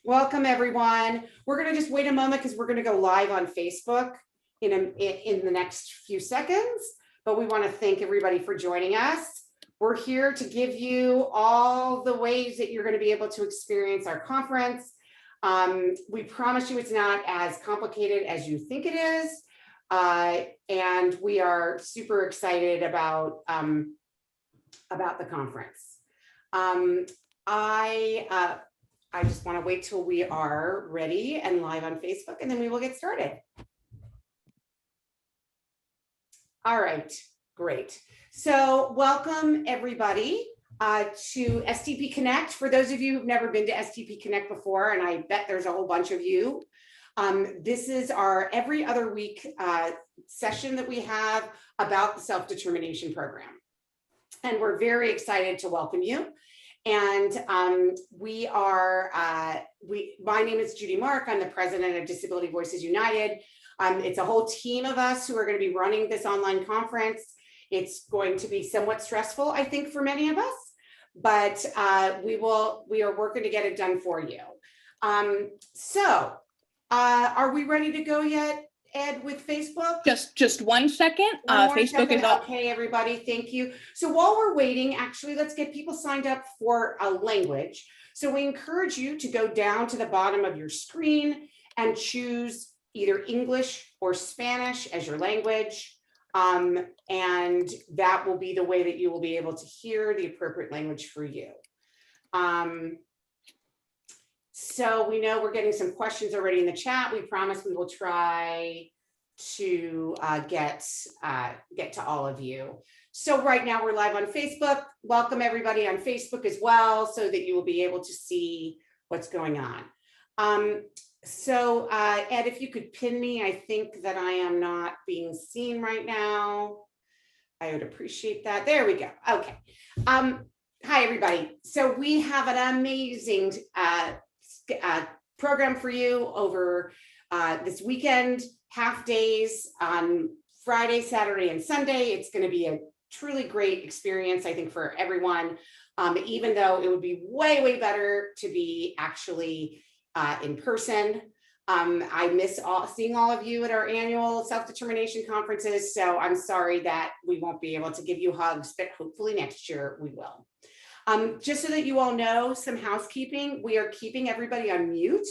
Welcome, everyone. We're going to just wait a moment because we're going to go live on Facebook in the next few seconds, but we want to thank everybody for joining us. We're here to give you all the ways that you're going to be able to experience our conference. We promise you it's not as complicated as you think it is, and we are super excited about the conference. I just want to wait till we are ready and live on Facebook, and then we will get started. All right, great. So welcome everybody to SDP Connect. For those of you who've never been to SDP Connect before, and I bet there's a whole bunch of you, this is our every other week session that we have about the self-determination program. And we're very excited to welcome you. And my name is Judy Mark. I'm the president of Disability Voices United. It's a whole team of us who are going to be running this online conference. It's going to be somewhat stressful, I think, for many of us, but we are working to get it done for you. Are we ready to go yet, Ed, with Facebook? Just 1 second. Facebook is up. Okay, everybody, thank you. So while we're waiting, actually, let's get people signed up for a language. So we encourage you to go down to the bottom of your screen and choose either English or Spanish as your language. And that will be the way that you will be able to hear the appropriate language for you. So we know we're getting some questions already in the chat. We promise we will try to get to all of you. So right now we're live on Facebook. Welcome everybody on Facebook as well, so that you will be able to see what's going on. Ed, if you could pin me, I think that I am not being seen right now. I would appreciate that. There we go. Okay. Hi, everybody. So we have an amazing program for you over this weekend, half days on Friday, Saturday, and Sunday. It's going to be a truly great experience, I think, for everyone, even though it would be way, way better to be actually in person. I miss seeing all of you at our annual self-determination conferences, so I'm sorry that we won't be able to give you hugs, but hopefully next year we will. Just so that you all know, some housekeeping, we are keeping everybody on mute,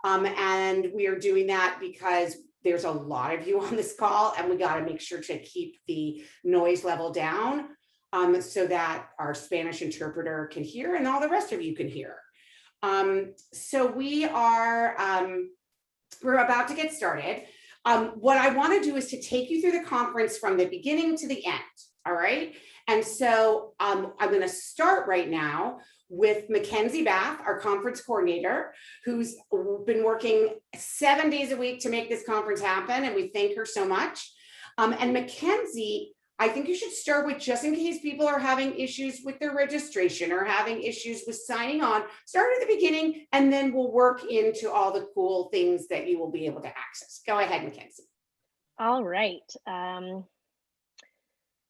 and we are doing that because there's a lot of you on this call, and we got to make sure to keep the noise level down so that our Spanish interpreter can hear and all the rest of you can hear. So we're about to get started. What I want to do is to take you through the conference from the beginning to the end. All right. And so I'm going to start right now with Mackenzie Bath, our conference coordinator, who's been working 7 days a week to make this conference happen. And we thank her so much. And Mackenzie, I think you should start with, just in case people are having issues with their registration or having issues with signing on, start at the beginning, and then we'll work into all the cool things that you will be able to access. Go ahead, Mackenzie. All right.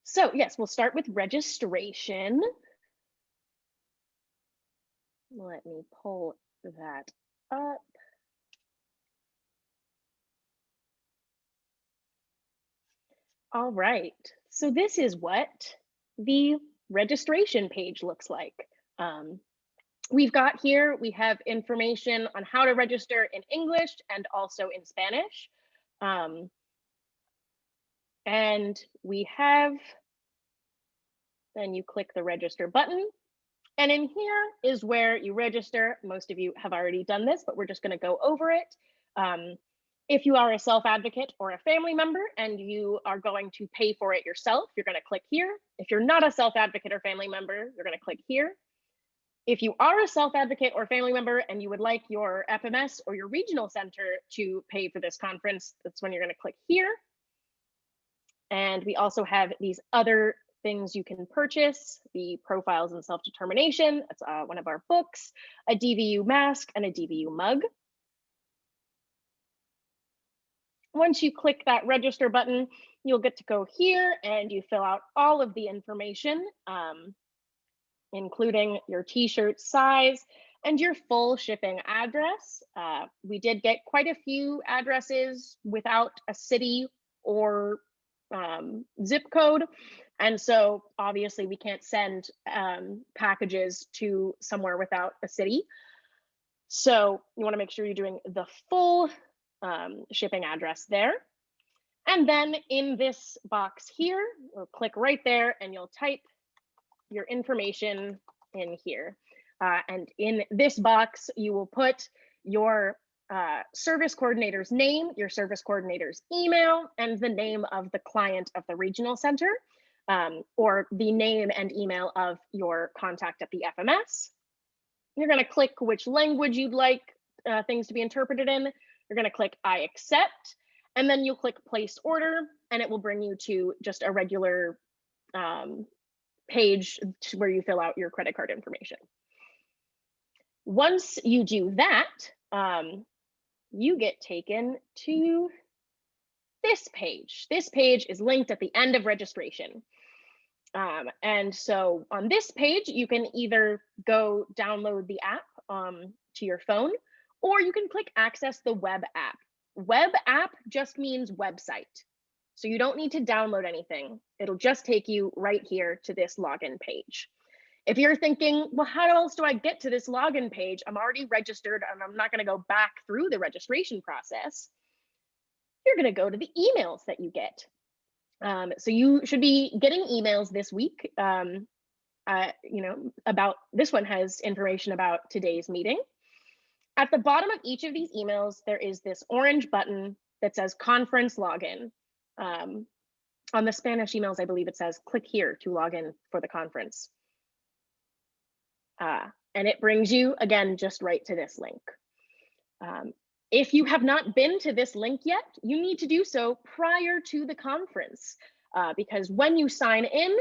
So yes, we'll start with registration. Let me pull that up. All right. So this is what the registration page looks like. We have information on how to register in English and also in Spanish. And then you click the register button. And in here is where you register. Most of you have already done this, but we're just going to go over it. If you are a self-advocate or a family member and you are going to pay for it yourself, you're going to click here. If you're not a self-advocate or family member, you're going to click here. If you are a self-advocate or family member and you would like your FMS or your regional center to pay for this conference, that's when you're going to click here. And we also have these other things you can purchase: the Profiles in Self-Determination, that's one of our books, a DVU mask, and a DVU mug. Once you click that register button, you'll get to go here and you fill out all of the information, including your t-shirt size and your full shipping address. We did get quite a few addresses without a city or zip code. And so obviously we can't send packages to somewhere without a city. So you want to make sure you're doing the full shipping address there. And then in this box here, we'll click right there and you'll type your information in here. And in this box, you will put your service coordinator's name, your service coordinator's email, and the name of the client of the regional center, or the name and email of your contact at the FMS. You're going to click which language you'd like things to be interpreted in. You're going to click I accept, and then you'll click place order, and it will bring you to just a regular page where you fill out your credit card information. Once you do that, you get taken to this page. This page is linked at the end of registration. And so on this page, you can either go download the app to your phone, or you can click access the web app. Web app just means website. So you don't need to download anything. It'll just take you right here to this login page. If you're thinking, well, how else do I get to this login page? I'm already registered and I'm not going to go back through the registration process. You're going to go to the emails that you get. So you should be getting emails this week. About this one has information about today's meeting. At the bottom of each of these emails, there is this orange button that says conference login. On the Spanish emails, I believe it says click here to log in for the conference. And it brings you, again, just right to this link. If you have not been to this link yet, you need to do so prior to the conference, because when you sign in,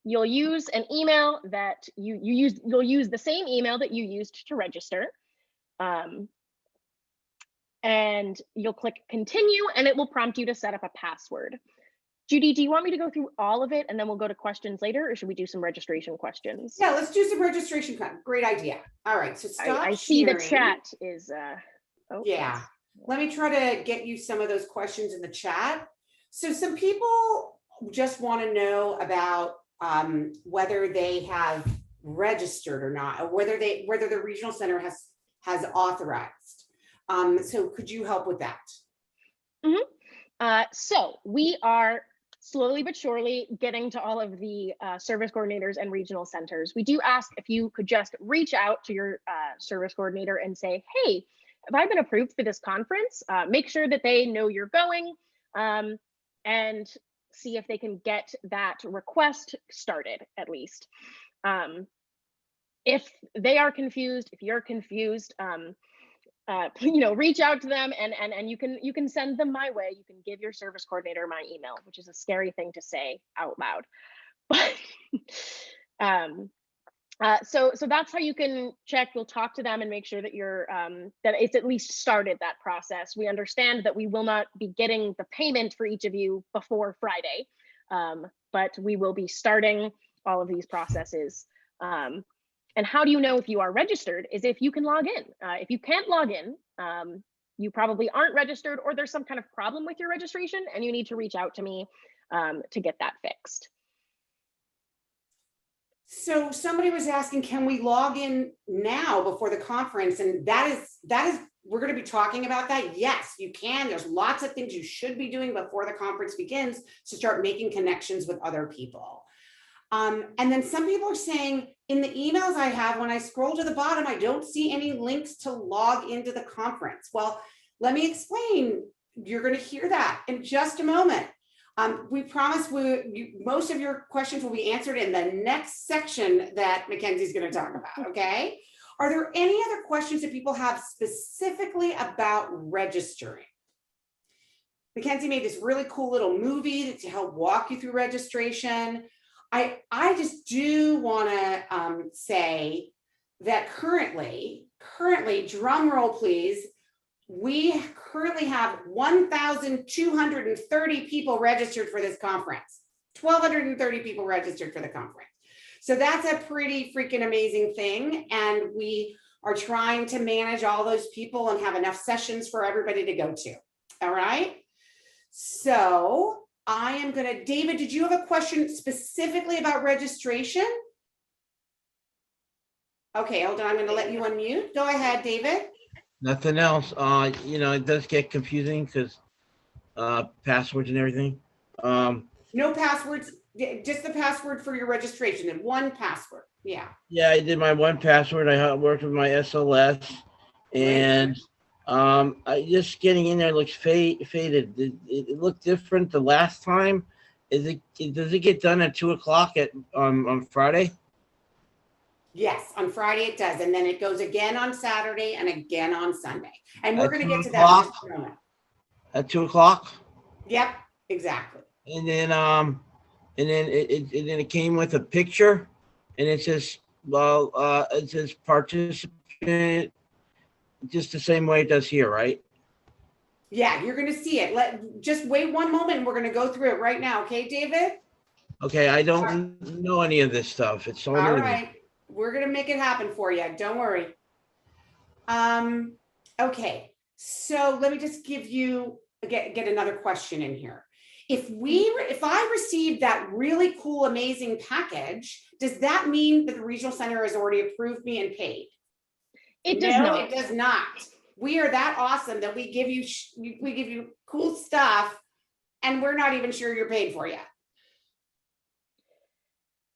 you'll use an email that you'll use the same email that you used to register. And you'll click continue, and it will prompt you to set up a password. Judy, do you want me to go through all of it and then we'll go to questions later, or should we do some registration questions? Yeah, let's do some registration. Great idea. All right, so stop I see sharing. the chat is, yeah. Let me try to get you some of those questions in the chat. So some people just want to know about whether they have registered or not, or whether the regional center has authorized. So could you help with that? Mm-hmm. So we are slowly but surely getting to all of the service coordinators and regional centers. We do ask if you could just reach out to your service coordinator and say, hey, have I been approved for this conference? Make sure that they know you're going, and see if they can get that request started at least. If they are confused, if you're confused, reach out to them, and you can send them my way. You can give your service coordinator my email, which is a scary thing to say out loud, but so that's how you can check. You'll talk to them and make sure that you're that it's at least started that process. We understand that we will not be getting the payment for each of you before Friday, but we will be starting all of these processes. And how do you know if you are registered is if you can log in. If you can't log in, you probably aren't registered, or there's some kind of problem with your registration and you need to reach out to me to get that fixed. So somebody was asking, can we log in now before the conference? And that is, we're going to be talking about that. Yes, you can. There's lots of things you should be doing before the conference begins to start making connections with other people. And then some people are saying, in the emails I have, when I scroll to the bottom, I don't see any links to log into the conference. Well, let me explain. You're going to hear that in just a moment. We promise most of your questions will be answered in the next section that Mackenzie's going to talk about, okay? Are there any other questions that people have specifically about registering? Mackenzie made this really cool little movie to help walk you through registration. I just do want to say that currently, drum roll please, we currently have 1,230 people registered for this conference. 1,230 people registered for the conference. So that's a pretty freaking amazing thing. And we are trying to manage all those people and have enough sessions for everybody to go to. All right. So I am gonna, David, did you have a question specifically about registration? Okay, hold on, I'm gonna let you unmute. Go ahead, David. Nothing else. It does get confusing because passwords and everything. No passwords, just the password for your registration and one password. Yeah. Yeah, I did my one password. I worked with my SLS, and I just getting in there looks faded. It looked different the last time. Does it get done at 2:00 on Friday? Yes, on Friday it does, and then it goes again on Saturday and again on Sunday. And we're At gonna 2 get to that in just o'clock? a moment. At 2:00, Yep, exactly. and then it came with a picture, and it says participant, just the same way it does here, right? Yeah, you're gonna see it. Just wait one moment and we're gonna go through it right now, okay, David? Okay, I don't know any of this stuff. It's all All new to me. right, we're gonna make it happen for you. Don't worry. Okay, so let me just give you get another question in here. If I received that really cool, amazing package, does that mean that the regional center has already approved me and paid? It does No, not. it does not. We are that awesome that we give you cool stuff, and we're not even sure you're paid for yet.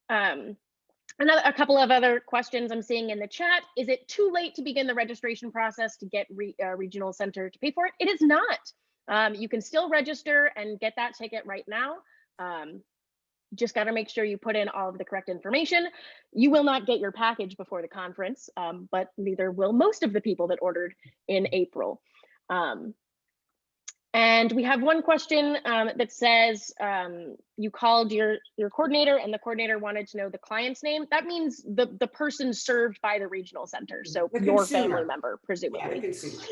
A couple of other questions I'm seeing in the chat. Is it too late to begin the registration process to get regional center to pay for it? It is not. You can still register and get that ticket right now. Just got to make sure you put in all of the correct information. You will not get your package before the conference, but neither will most of the people that ordered in April. And we have one question that says you called your coordinator and the coordinator wanted to know the client's name. That means the person served by the regional center. So The your consumer. family member, presumably. Yeah, the consumer.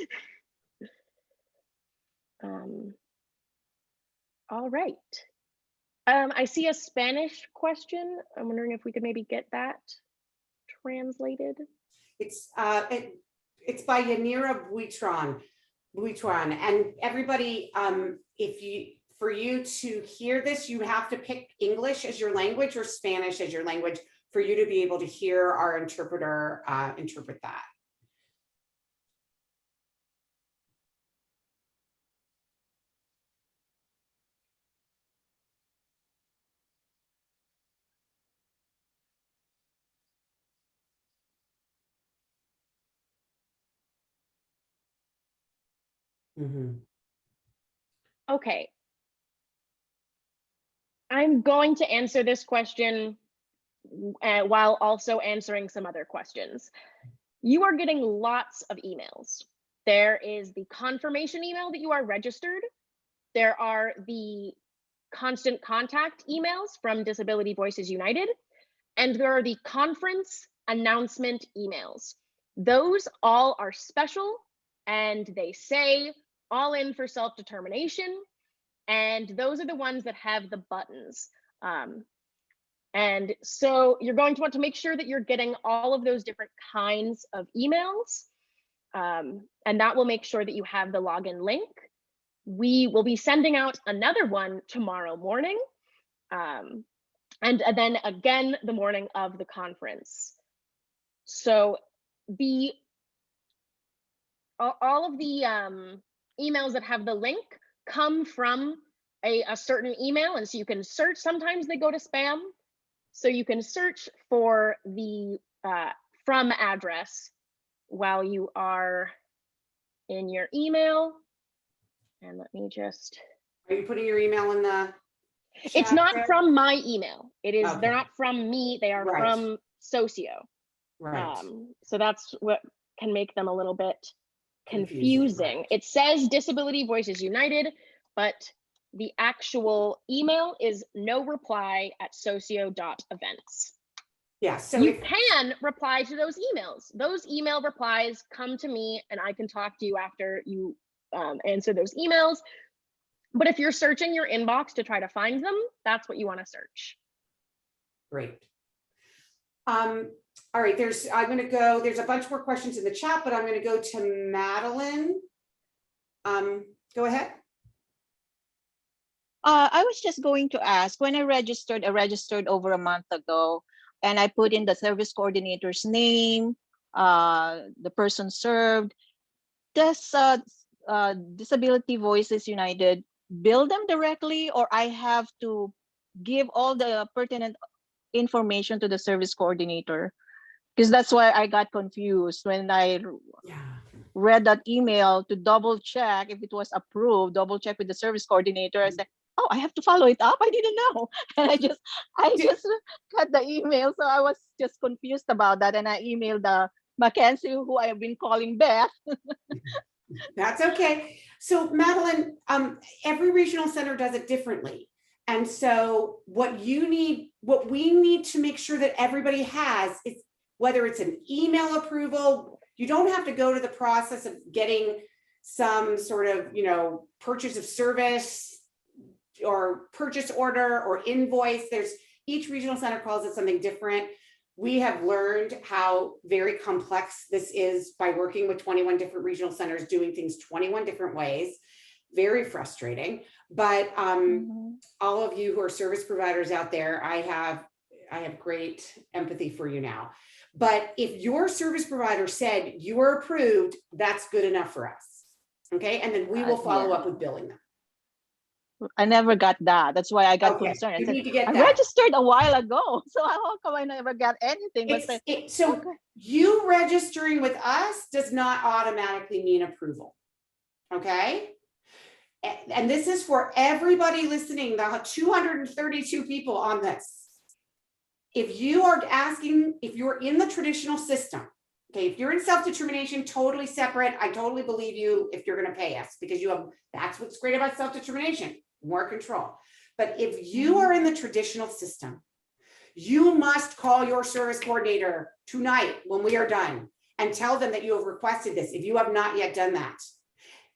All right. I see a Spanish question. I'm wondering if we could maybe get that translated. It's by Yanira Buitron, and everybody, for you to hear this, you have to pick English as your language or Spanish as your language for you to be able to hear our interpreter interpret that. Mm-hmm. Okay. I'm going to answer this question while also answering some other questions. You are getting lots of emails. There is the confirmation email that you are registered. There are the constant contact emails from Disability Voices United, and there are the conference announcement emails. Those all are special, and they say all in for self-determination, and those are the ones that have the buttons. And so you're going to want to make sure that you're getting all of those different kinds of emails, and that will make sure that you have the login link. We will be sending out another one tomorrow morning, and then again the morning of the conference. So all of the emails that have the link come from a certain email, and so you can search. Sometimes they go to spam, so you can search for the from address while you are in your email. And let me just. Are you putting your email in the chat? It's not there? from my email. It is. Okay. They're not from me. They are Right. from Socio. Right. So that's what can make them a little bit confusing. Right. It says Disability Voices United, but the actual email is noreply@socio.events. Yeah, so you can reply to those emails. Those email replies come to me and I can talk to you after you answer those emails. But if you're searching your inbox to try to find them, that's what you want to search. Great. All right, there's a bunch more questions in the chat, but I'm gonna go to Madeline. Go ahead. I was just going to ask, when I registered over a month ago, and I put in the service coordinator's name, the person served. Does Disability Voices United bill them directly, or I have to give all the pertinent information to the service coordinator? Because that's why I got confused when I read that email to double check if it was approved, double check with the service coordinator. I said, oh, I have to follow it up. I didn't know. And I just got the email. So I was just confused about that. And I emailed Mackenzie, who I have been calling Beth. That's okay. So Madeline, every regional center does it differently. And so what we need to make sure that everybody has is, whether it's an email approval, you don't have to go to the process of getting some sort of, purchase of service or purchase order or invoice. Each regional center calls it something different. We have learned how very complex this is by working with 21 different regional centers, doing things 21 different ways. Very frustrating, but all of you who are service providers out there, I have great empathy for you now. But if your service provider said you are approved, that's good enough for us. Okay, and then we will follow up with billing them. I never got that. That's why I got concerned. I said, I registered a while ago, so how come I never got anything? You registering with us does not automatically mean approval. Okay. And this is for everybody listening, the 232 people on this. If you are asking, if you're in the traditional system, okay, if you're in self-determination, totally separate, I totally believe you if you're going to pay us, because that's what's great about self-determination, more control. But if you are in the traditional system, you must call your service coordinator tonight when we are done and tell them that you have requested this. If you have not yet done that,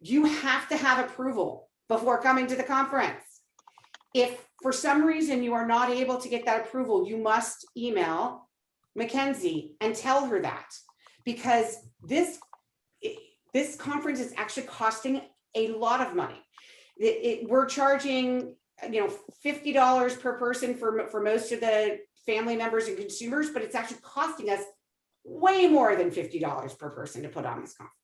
you have to have approval before coming to the conference. If for some reason you are not able to get that approval, you must email Mackenzie and tell her that, because this conference is actually costing a lot of money. We're charging, $50 per person for most of the family members and consumers, but it's actually costing us way more than $50 per person to put on this conference.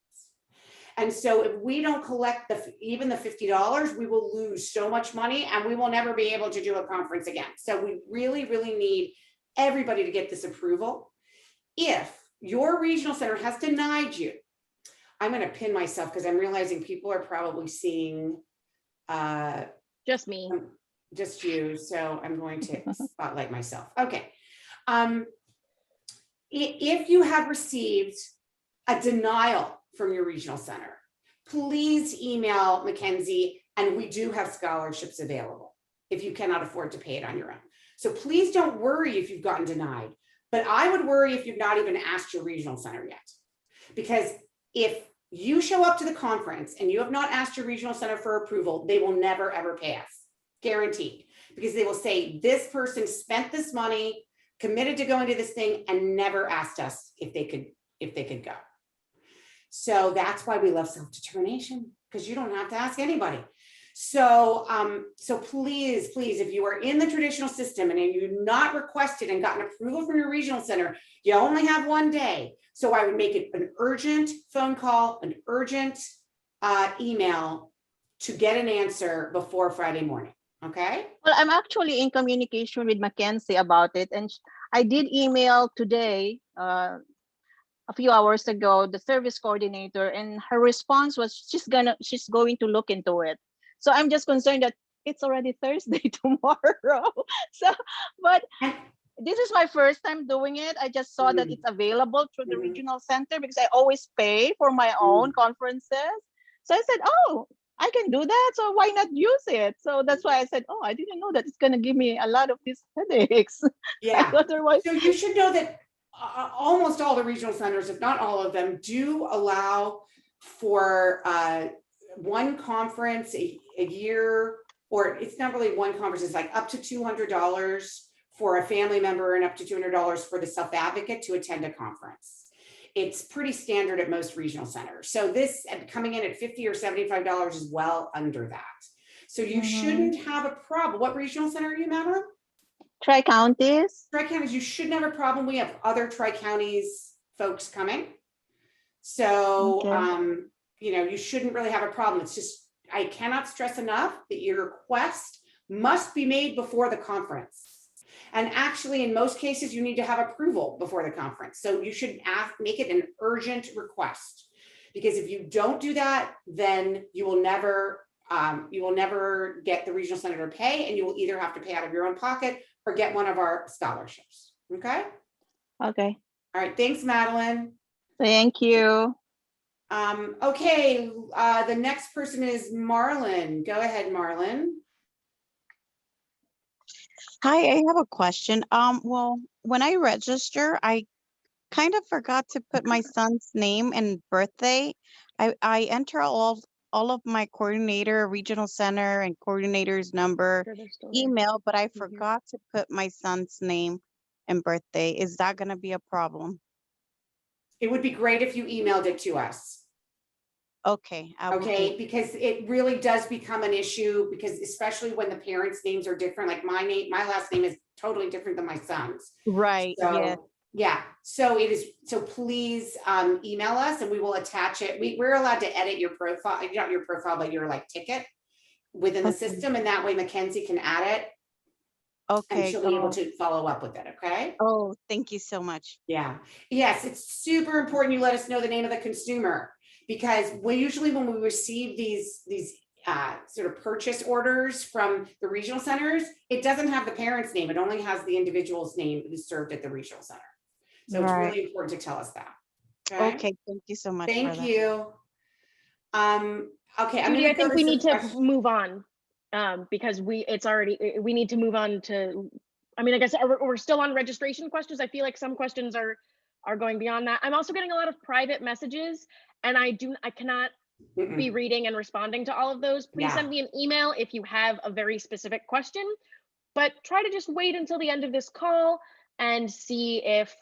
And so if we don't collect even the $50, we will lose so much money and we will never be able to do a conference again. So we really, really need everybody to get this approval. If your regional center has denied you, I'm going to pin myself because I'm realizing people are probably seeing just me, just you. So I'm going to spotlight myself. Okay. If you have received a denial from your regional center, please email Mackenzie, and we do have scholarships available if you cannot afford to pay it on your own. So please don't worry if you've gotten denied, but I would worry if you've not even asked your regional center yet. Because if you show up to the conference and you have not asked your regional center for approval, they will never ever pay us, guaranteed, because they will say this person spent this money, committed to going to this thing, and never asked us if they could go. So that's why we love self-determination, because you don't have to ask anybody. So please, if you are in the traditional system and you've not requested and gotten approval from your regional center, you only have one day. So I would make it an urgent phone call, an urgent email to get an answer before Friday morning. Okay. Well, I'm actually in communication with Mackenzie about it, and I did email today, a few hours ago, the service coordinator, and her response was she's going to look into it. So I'm just concerned that it's already Thursday tomorrow. So, but this is my first time doing it. I just saw that it's available through the regional center because I always pay for my own conferences. So I said, oh, I can do that. So why not use it? So that's why I said, oh, I didn't know that it's going to give me a lot of these headaches. Yeah. Otherwise, so you should know that almost all the regional centers, if not all of them, do allow for one conference a year, or it's not really one conference, it's like up to $200 for a family member and up to $200 for the self-advocate to attend a conference. It's pretty standard at most regional centers. So this coming in at $50 or $75 is well under that. So you shouldn't have a problem. What regional center are you, Madeline? Tri-counties? Tri-counties, you shouldn't have a problem. We have other tri-counties folks coming. So, Okay. you know, you shouldn't really have a problem. It's just, I cannot stress enough that your request must be made before the conference. And actually, in most cases, you need to have approval before the conference. So you should make it an urgent request, because if you don't do that, then you will never get the regional center to pay, and you will either have to pay out of your own pocket or get one of our scholarships. Okay. Okay. All right. Thanks, Madeline. Thank you. Okay. The next person is Marlon. Go ahead, Marlon. Hi, I have a question. Well, when I register, I kind of forgot to put my son's name and birthday. I enter all of my coordinator, regional center, and coordinator's number, email, but I forgot to put my son's name and birthday. Is that going to be a problem? It would be great if you emailed it to us. Okay. Okay, because it really does become an issue, because especially when the parents' names are different, like my last name is totally different than my son's. Right. So, yeah. So it is. So please email us, and we will attach it. We're allowed to edit your profile, not your profile, but your like ticket within the system, and that way Mackenzie can add it. Okay. And she'll be able to follow up with it. Okay. Oh, thank you so much. Yeah. Yes, it's super important you let us know the name of the consumer, because when we receive these sort of purchase orders from the regional centers, it doesn't have the parent's name. It only has the individual's name who's served at the regional center. So it's really important to tell us that. Okay. Thank you so much. Thank you. Okay. Judy, I think we need to move on because we need to move on to, I mean, I guess we're still on registration questions. I feel like some questions are going beyond that. I'm also getting a lot of private messages, and I cannot be reading and responding to all of those. Please send me an email if you have a very specific question, but try to just wait until the end of this call and see if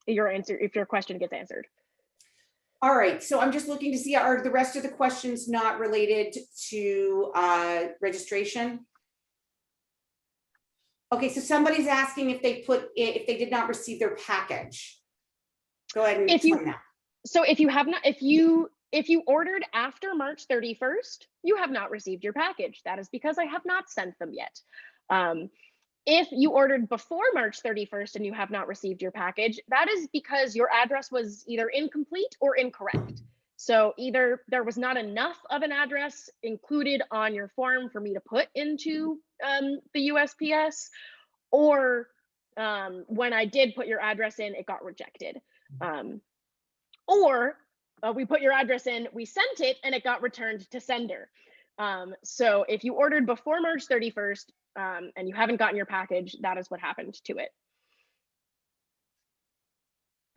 your question gets answered. All right, so I'm just looking to see, are the rest of the questions not related to registration? Okay, so somebody's asking if they did not receive their package. Go ahead and explain that. So if you ordered after March 31st, you have not received your package. That is because I have not sent them yet. If you ordered before March 31st and you have not received your package, that is because your address was either incomplete or incorrect. So either there was not enough of an address included on your form for me to put into the USPS, or when I did put your address in, it got rejected. Or we put your address in, we sent it, and it got returned to sender. So if you ordered before March 31st and you haven't gotten your package, that is what happened to it.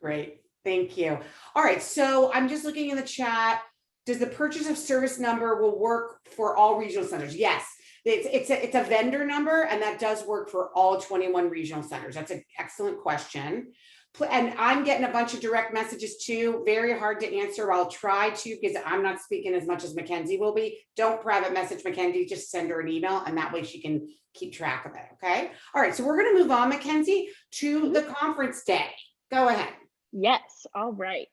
Great, thank you. All right, so I'm just looking in the chat. Does the purchase of service number will work for all regional centers? Yes, it's a vendor number, and that does work for all 21 regional centers. That's an excellent question. And I'm getting a bunch of direct messages too, very hard to answer. I'll try to, because I'm not speaking as much as Mackenzie will be. Don't private message Mackenzie, just send her an email, and that way she can keep track of it, okay? All right, so we're gonna move on, Mackenzie, to the conference day. Go ahead. Yes, all right.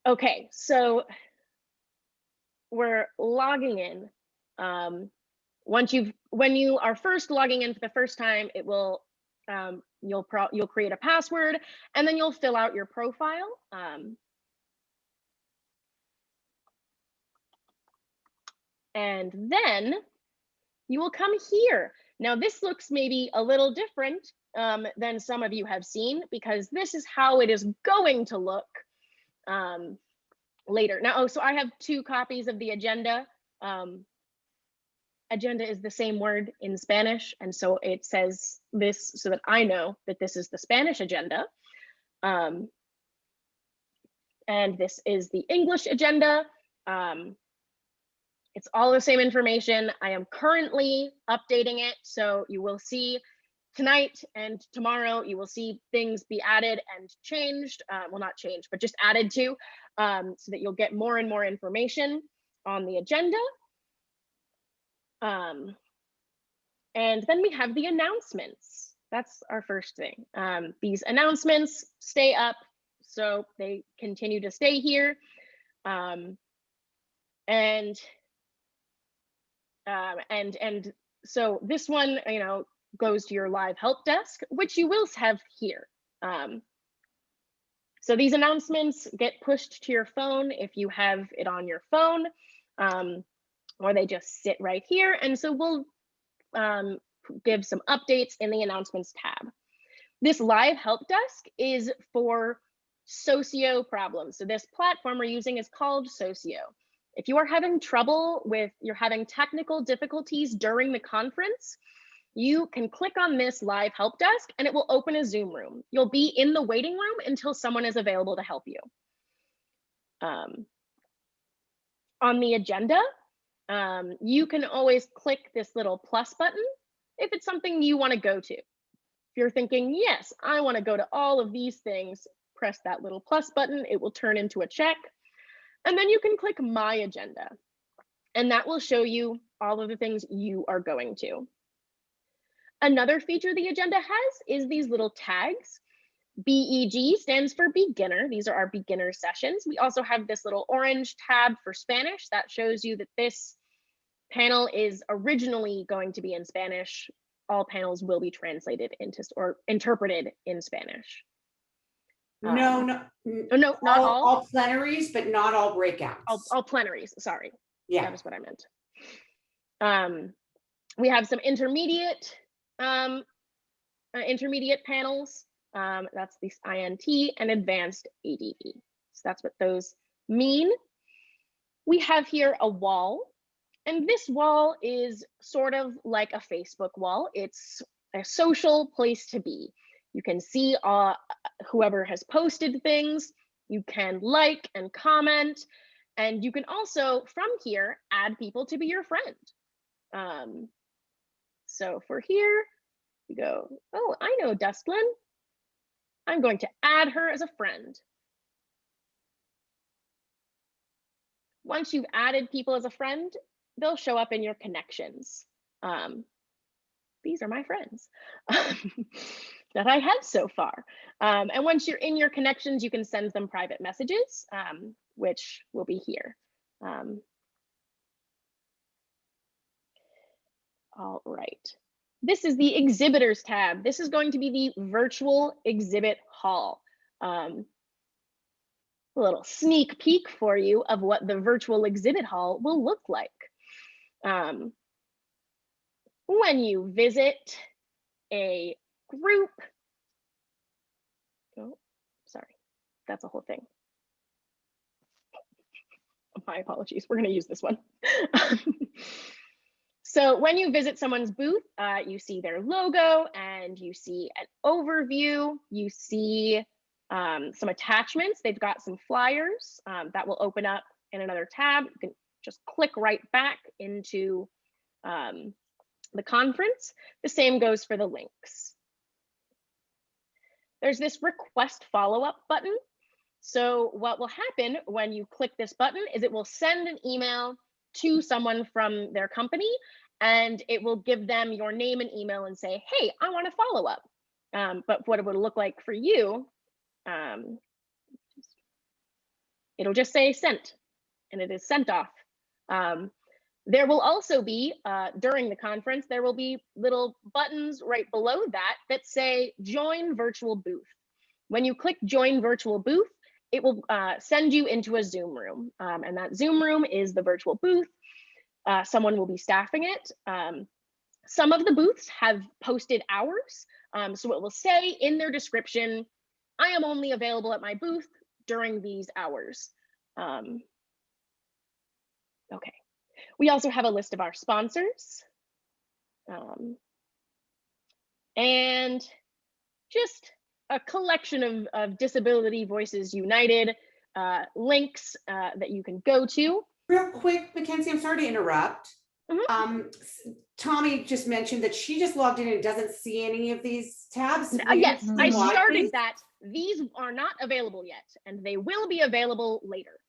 Okay, so we're logging in. When you are first logging in for the first time, it will you'll create a password, and then you'll fill out your profile. And then you will come here. Now this looks maybe a little different than some of you have seen, because this is how it is going to look later. Now, so I have 2 copies of the agenda. Agenda is the same word in Spanish, and so it says this so that I know that this is the Spanish agenda. And this is the English agenda. It's all the same information. I am currently updating it, so you will see tonight and tomorrow, you will see things be added and changed. Well, not changed, but just added to, so that you'll get more and more information on the agenda. And then we have the announcements. That's our first thing. These announcements stay up, so they continue to stay here. And so this one, you know, goes to your live help desk, which you will have here. So these announcements get pushed to your phone if you have it on your phone, or they just sit right here. And so we'll give some updates in the announcements tab. This live help desk is for Socio problems. So this platform we're using is called Socio. If you are having trouble with, you're having technical difficulties during the conference, you can click on this live help desk and it will open a Zoom room. You'll be in the waiting room until someone is available to help you. On the agenda, you can always click this little plus button if it's something you want to go to. If you're thinking, yes, I want to go to all of these things, press that little plus button, it will turn into a check. And then you can click My Agenda, and that will show you all of the things you are going to. Another feature the agenda has is these little tags. BEG stands for beginner. These are our beginner sessions. We also have this little orange tab for Spanish that shows you that this panel is originally going to be in Spanish. All panels will be translated into or interpreted in Spanish. No, not all. All plenaries, but not all breakouts. All plenaries, sorry. Yeah. That was what I meant. We have some intermediate panels. That's the INT and advanced ADE. So that's what those mean. We have here a wall, and this wall is sort of like a Facebook wall. It's a social place to be. You can see whoever has posted things. You can like and comment, and you can also, from here, add people to be your friend. So for here, you go, oh, I know Dustlin. I'm going to add her as a friend. Once you've added people as a friend, they'll show up in your connections. These are my friends that I have so far. And once you're in your connections, you can send them private messages, which will be here. All right. This is the exhibitors tab. This is going to be the virtual exhibit hall. A little sneak peek for you of what the virtual exhibit hall will look like. When you visit a group, oh, sorry, that's a whole thing. My apologies, we're gonna use this one. So when you visit someone's booth, you see their logo and you see an overview, you see some attachments. They've got some flyers that will open up in another tab. You can just click right back into the conference. The same goes for the links. There's this request follow-up button. So what will happen when you click this button is it will send an email to someone from their company, and it will give them your name and email and say, hey, I want to follow up. But what it would look like for you, it'll just say sent, and it is sent off. There will also be, during the conference, there will be little buttons right below that that say join virtual booth. When you click join virtual booth, it will send you into a Zoom room. And that Zoom room is the virtual booth. Someone will be staffing it. Some of the booths have posted hours. So it will say in their description, I am only available at my booth during these hours. Okay. We also have a list of our sponsors. And just a collection of Disability Voices United links that you can go to. Real quick, Mackenzie, I'm sorry to interrupt. Mhm. Tommy just mentioned that she just logged in and doesn't see any of these tabs. Yes, I Why, started please? that. These are not available yet, and they will be available later.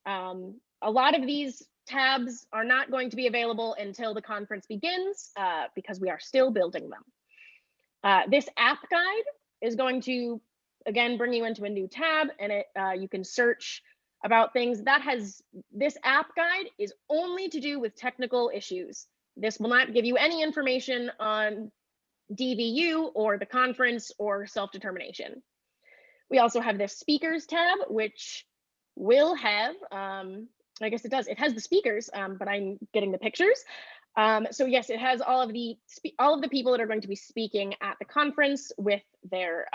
A lot of these tabs are not going to be available until the conference begins because we are still building them. This app guide is going to, again, bring you into a new tab, and you can search about things. This app guide is only to do with technical issues. This will not give you any information on DVU or the conference or self-determination. We also have this speakers tab, which will have, I guess it does, it has the speakers, but I'm getting the pictures. So yes, it has all of the people that are going to be speaking at the conference with their,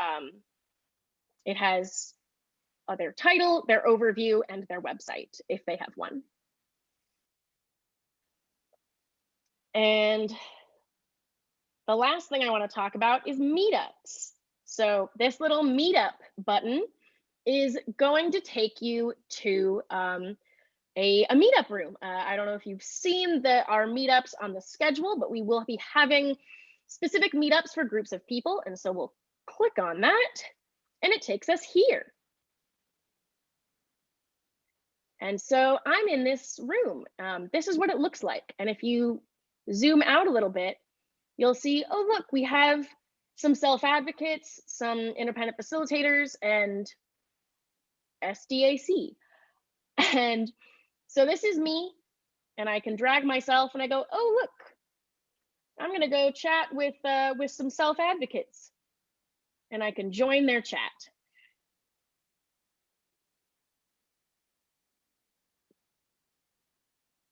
it has their title, their overview, and their website, if they have one. And the last thing I want to talk about is meetups. So this little meetup button is going to take you to a meetup room. I don't know if you've seen our meetups on the schedule, but we will be having specific meetups for groups of people. And so we'll click on that, and it takes us here. And so I'm in this room. This is what it looks like. And if you zoom out a little bit, you'll see, oh, look, we have some self-advocates, some independent facilitators, and SDAC. And so this is me, and I can drag myself and I go, oh, look, I'm gonna go chat with some self-advocates, and I can join their chat.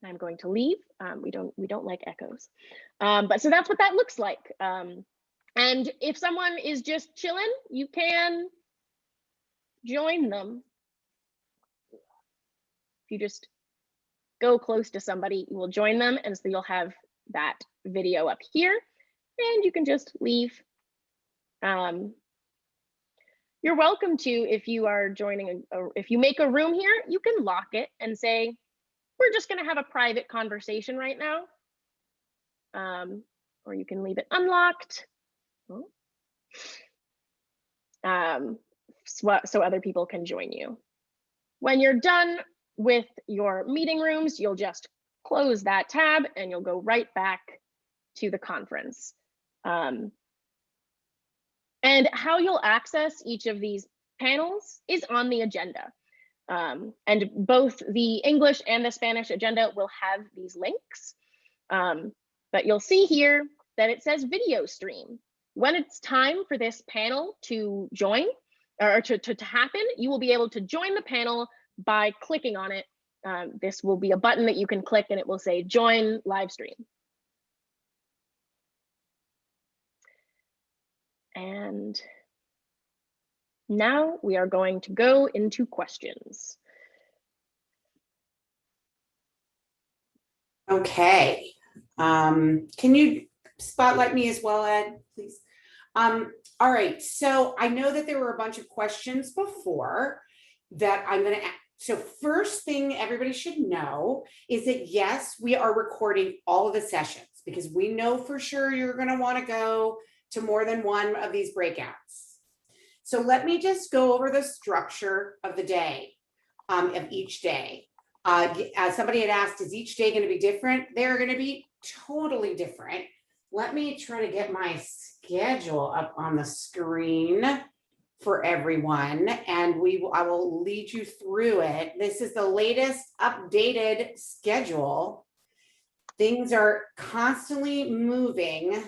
I'm going to leave. We don't like echoes. But so that's what that looks like. And if someone is just chilling, you can join them. If you just go close to somebody, you will join them, and so you'll have that video up here, and you can just leave. You're welcome to, if you are joining, if you make a room here, you can lock it and say, we're just going to have a private conversation right now. Or you can leave it unlocked. So other people can join you. When you're done with your meeting rooms, you'll just close that tab and you'll go right back to the conference. And how you'll access each of these panels is on the agenda. And both the English and the Spanish agenda will have these links. But you'll see here that it says video stream. When it's time for this panel to join or to happen, you will be able to join the panel by clicking on it. This will be a button that you can click, and it will say join live stream. And now we are going to go into questions. Okay. Can you spotlight me as well, Ed, please? All right, so I know that there were a bunch of questions before that I'm going to ask. So first thing everybody should know is that, yes, we are recording all of the sessions because we know for sure you're going to want to go to more than one of these breakouts. So let me just go over the structure of the day, of each day. As somebody had asked, is each day going to be different? They're going to be totally different. Let me try to get my schedule up on the screen for everyone, and I will lead you through it. This is the latest updated schedule. Things are constantly moving,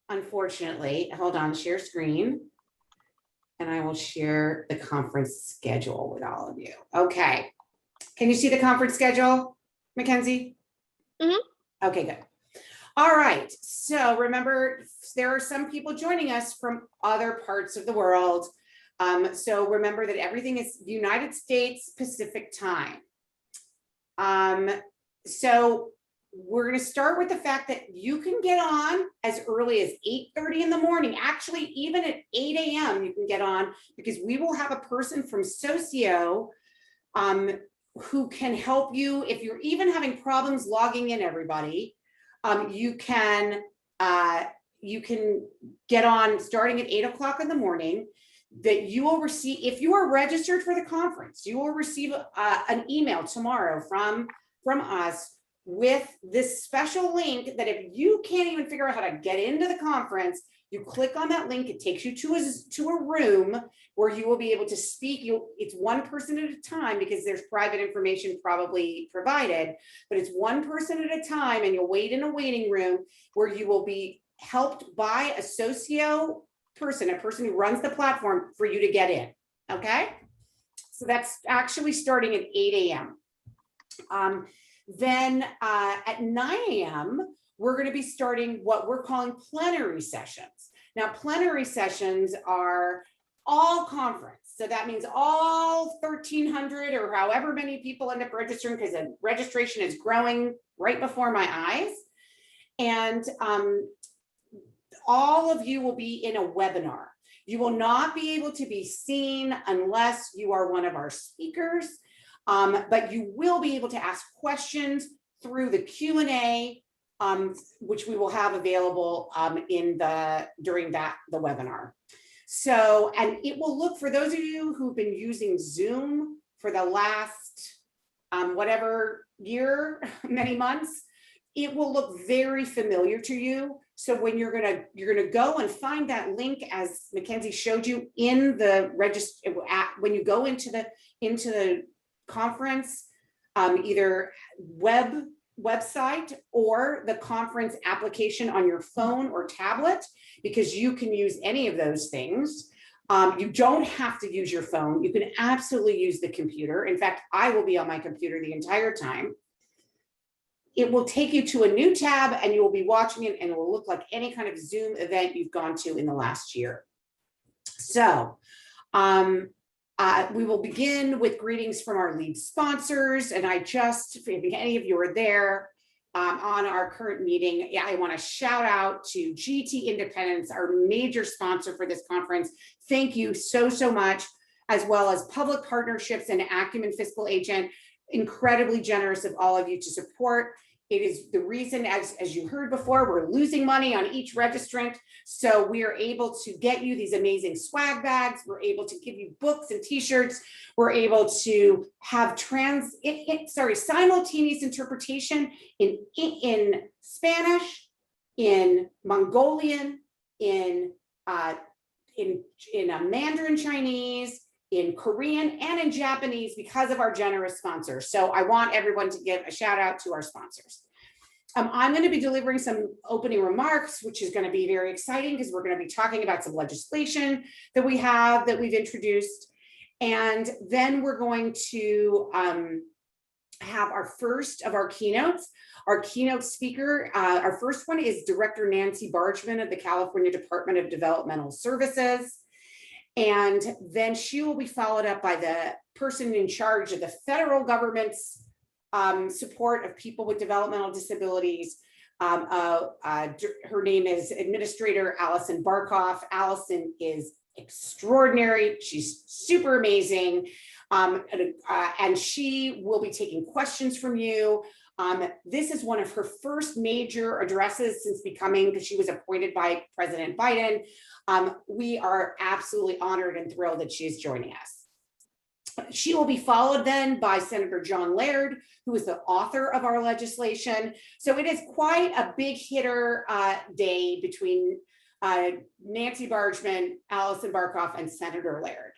unfortunately. Hold on, share screen, and I will share the conference schedule with all of you. Okay. Can you see the conference schedule, Mackenzie? Mm-hmm. Okay, good. All right. So remember, there are some people joining us from other parts of the world. So remember that everything is United States Pacific time. So we're going to start with the fact that you can get on as early as 8:30 in the morning. Actually, even at 8 a.m. you can get on, because we will have a person from Socio who can help you. If you're even having problems logging in, everybody, you can get on starting at 8 o'clock in the morning. That you will receive, if you are registered for the conference, you will receive an email tomorrow from us with this special link that if you can't even figure out how to get into the conference, you click on that link, it takes you to a room where you will be able to speak. It's one person at a time because there's private information probably provided, but it's one person at a time, and you'll wait in a waiting room where you will be helped by a Socio person, a person who runs the platform for you to get in, okay? So that's actually starting at 8 a.m. Then at 9 a.m., we're going to be starting what we're calling plenary sessions. Now, plenary sessions are all conference. So that means all 1,300 or however many people end up registering, because the registration is growing right before my eyes. And all of you will be in a webinar. You will not be able to be seen unless you are one of our speakers, but you will be able to ask questions through the Q&A, which we will have available during the webinar. So, and it will look, for those of you who've been using Zoom for the last whatever year, many months, it will look very familiar to you. So when you're gonna go and find that link, as Mackenzie showed you in the register, when you go into the conference, either website or the conference application on your phone or tablet, because you can use any of those things. You don't have to use your phone. You can absolutely use the computer. In fact, I will be on my computer the entire time. It will take you to a new tab and you will be watching it, and it will look like any kind of Zoom event you've gone to in the last year. So we will begin with greetings from our lead sponsors. And if any of you are there on our current meeting, I want to shout out to GT Independence, our major sponsor for this conference. Thank you so much, as well as Public Partnerships and Acumen Fiscal Agent. Incredibly generous of all of you to support. It is the reason, as you heard before, we're losing money on each registrant. So we are able to get you these amazing swag bags. We're able to give you books and t-shirts. We're able to have simultaneous interpretation in Spanish, in Mongolian, in Mandarin Chinese, in Korean, and in Japanese, because of our generous sponsors. So I want everyone to give a shout out to our sponsors. I'm going to be delivering some opening remarks, which is going to be very exciting because we're going to be talking about some legislation that we've introduced. And then we're going to have our first of our keynotes. Our keynote speaker, our first one is Director Nancy Bargman of the California Department of Developmental Services. And then she will be followed up by the person in charge of the federal government's support of people with developmental disabilities. Her name is Administrator Allison Barkoff. Allison is extraordinary. She's super amazing. And she will be taking questions from you. This is one of her first major addresses since because she was appointed by President Biden. We are absolutely honored and thrilled that she is joining us. She will be followed then by Senator John Laird, who is the author of our legislation. So it is quite a big hitter day between Nancy Bargman, Allison Barkoff, and Senator Laird.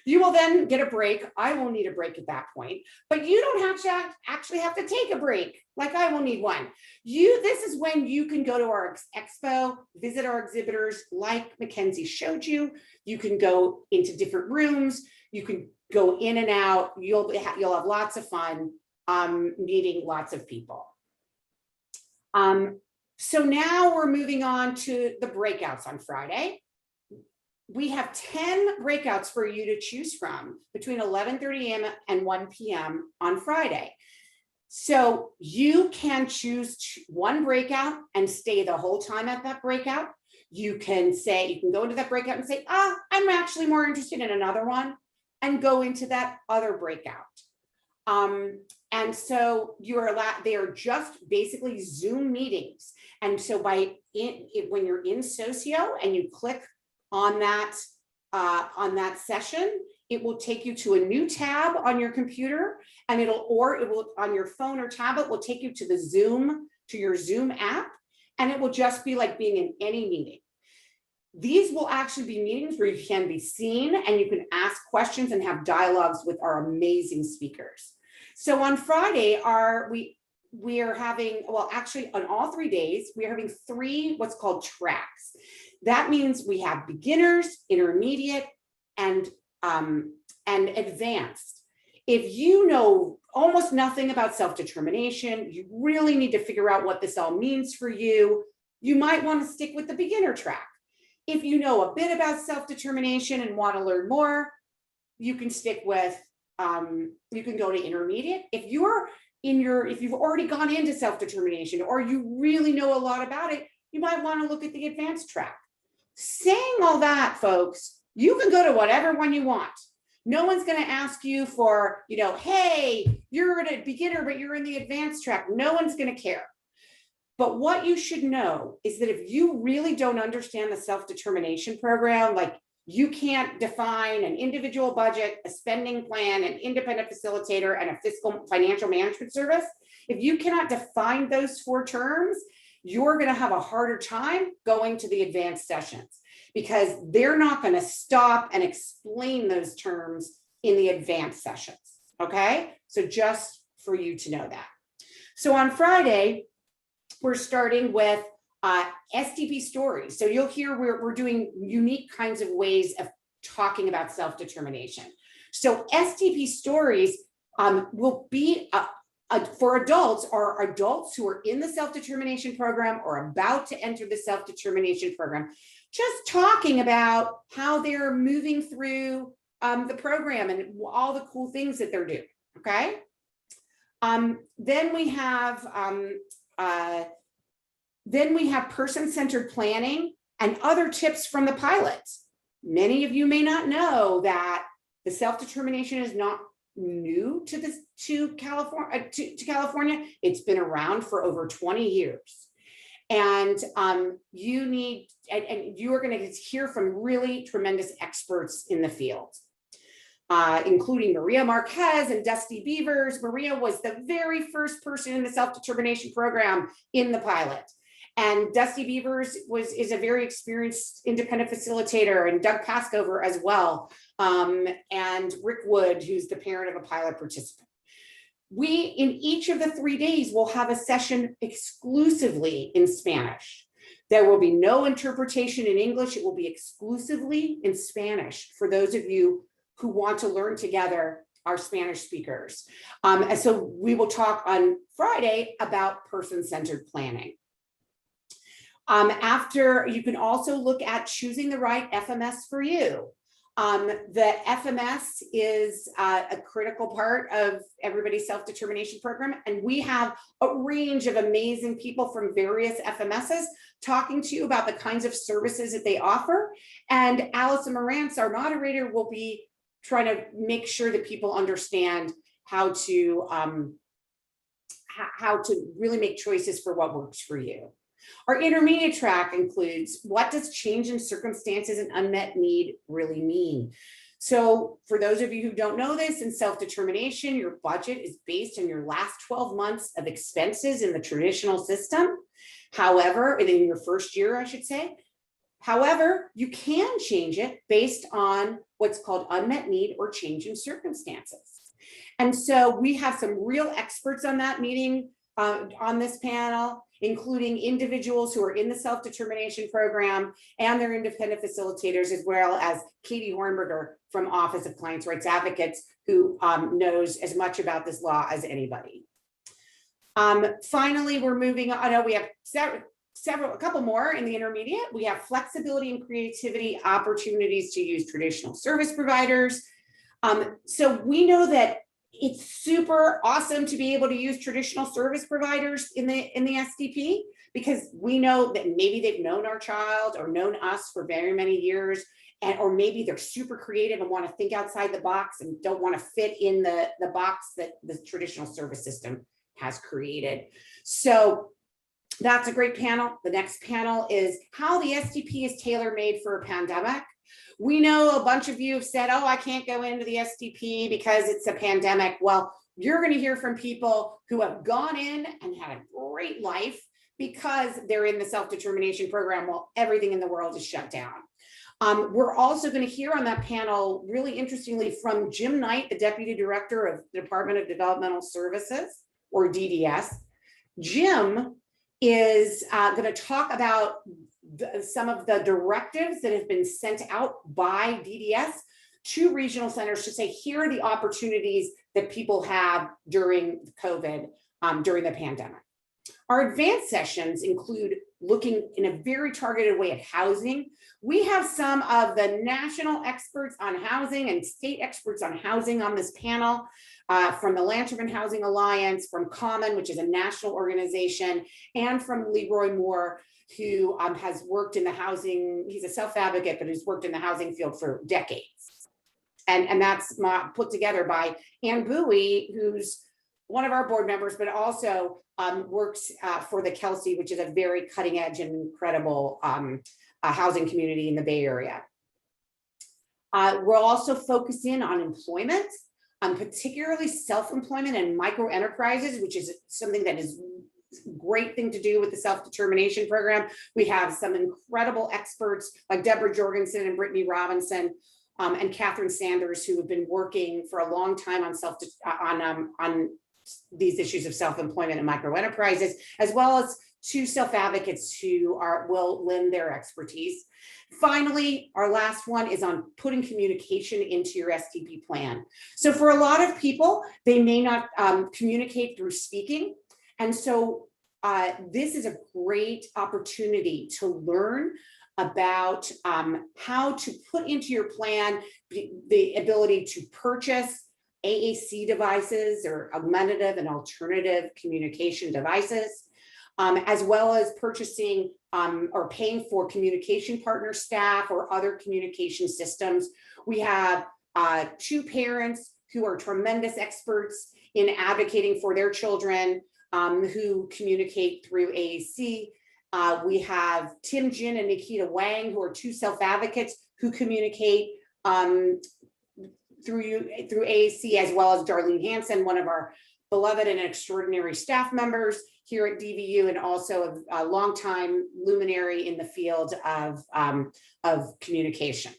You will then get a break. I will need a break at that point, but you don't have to actually have to take a break. Like I will need one. This is when you can go to our expo, visit our exhibitors like Mackenzie showed you. You can go into different rooms. You can go in and out. You'll have lots of fun meeting lots of people. So now we're moving on to the breakouts on Friday. We have 10 breakouts for you to choose from between 11:30 a.m. and 1 p.m. on Friday. So you can choose one breakout and stay the whole time at that breakout. You can go into that breakout and say, I'm actually more interested in another one, and go into that other breakout. And so you're allowed, they are just basically Zoom meetings. And so when you're in Socio and you click on that session, it will take you to a new tab on your computer, and it will on your phone or tablet will take you to your Zoom app, and it will just be like being in any meeting. These will actually be meetings where you can be seen and you can ask questions and have dialogues with our amazing speakers. So on Friday, we are having, well, actually on all 3 days, we are having 3 what's called tracks. That means we have beginners, intermediate, and advanced. If you know almost nothing about self-determination, you really need to figure out what this all means for you, you might want to stick with the beginner track. If you know a bit about self-determination and want to learn more, you can stick with, you can go to intermediate. If you've already gone into self-determination or you really know a lot about it, you might want to look at the advanced track. Saying all that, folks, you can go to whatever one you want. No one's going to ask you for, hey, you're a beginner, but you're in the advanced track. No one's going to care. But what you should know is that if you really don't understand the self-determination program, like you can't define an individual budget, a spending plan, an independent facilitator, and a fiscal financial management service, if you cannot define those 4 terms, you're going to have a harder time going to the advanced sessions because they're not going to stop and explain those terms in the advanced sessions. Okay, so just for you to know that. So on Friday, we're starting with SDP stories. So you'll hear we're doing unique kinds of ways of talking about self-determination. So SDP stories will be for adults or adults who are in the self-determination program or about to enter the self-determination program, just talking about how they're moving through the program and all the cool things that they're doing. Okay. Then we have person-centered planning and other tips from the pilots. Many of you may not know that the self-determination is not new to California. It's been around for over 20 years. And you are going to hear from really tremendous experts in the field, including Maria Marquez and Dusty Beavers. Maria was the very first person in the self-determination program in the pilot. And Dusty Beavers is a very experienced independent facilitator, and Doug Pascover as well, and Rick Wood, who's the parent of a pilot participant. We, in each of the 3 days, will have a session exclusively in Spanish. There will be no interpretation in English. It will be exclusively in Spanish for those of you who want to learn together, our Spanish speakers. And so we will talk on Friday about person-centered planning. After, you can also look at choosing the right FMS for you. The FMS is a critical part of everybody's self-determination program. And we have a range of amazing people from various FMSs talking to you about the kinds of services that they offer. And Allison Morantz, our moderator, will be trying to make sure that people understand how to really make choices for what works for you. Our intermediate track includes, what does change in circumstances and unmet need really mean? So for those of you who don't know this, in self-determination, your budget is based on your last 12 months of expenses in the traditional system. However, in your first year, I should say. However, you can change it based on what's called unmet need or change in circumstances. And so we have some real experts on that meeting, on this panel, including individuals who are in the self-determination program and their independent facilitators, as well as Katie Hornberger from Office of Clients' Rights Advocates, who knows as much about this law as anybody. Finally, we're moving on. I know we have a couple more in the intermediate. We have flexibility and creativity opportunities to use traditional service providers. So we know that it's super awesome to be able to use traditional service providers in the SDP, because we know that maybe they've known our child or known us for very many years, or maybe they're super creative and want to think outside the box and don't want to fit in the box that the traditional service system has created. So that's a great panel. The next panel is how the SDP is tailor-made for a pandemic. We know a bunch of you have said, oh, I can't go into the SDP because it's a pandemic. Well, you're going to hear from people who have gone in and had a great life because they're in the self-determination program while everything in the world is shut down. We're also going to hear on that panel, really interestingly, from Jim Knight, the Deputy Director of the Department of Developmental Services, or DDS. Jim is going to talk about some of the directives that have been sent out by DDS to regional centers to say, here are the opportunities that people have during COVID, during the pandemic. Our advanced sessions include looking in a very targeted way at housing. We have some of the national experts on housing and state experts on housing on this panel, from the Lanterman Housing Alliance, from Common, which is a national organization, and from Leroy Moore, who has worked in the housing, he's a self-advocate, but he's worked in the housing field for decades. And that's put together by Ann Bowie, who's one of our board members, but also works for the Kelsey, which is a very cutting edge and incredible housing community in the Bay Area. We'll also focus in on employment, particularly self-employment and micro enterprises, which is something that is a great thing to do with the self-determination program. We have some incredible experts like Deborah Jorgensen and Brittany Robinson and Catherine Sanders, who have been working for a long time on these issues of self-employment and micro enterprises, as well as two self-advocates who will lend their expertise. Finally, our last one is on putting communication into your SDP plan. So for a lot of people, they may not communicate through speaking. And so this is a great opportunity to learn about how to put into your plan the ability to purchase AAC devices or augmentative and alternative communication devices, as well as purchasing or paying for communication partner staff or other communication systems. We have two parents who are tremendous experts in advocating for their children who communicate through AAC. We have Tim Jin and Nikita Wang, who are two self-advocates who communicate through AAC, as well as Darlene Hansen, one of our beloved and extraordinary staff members here at DVU, and also a longtime luminary in the field of communication.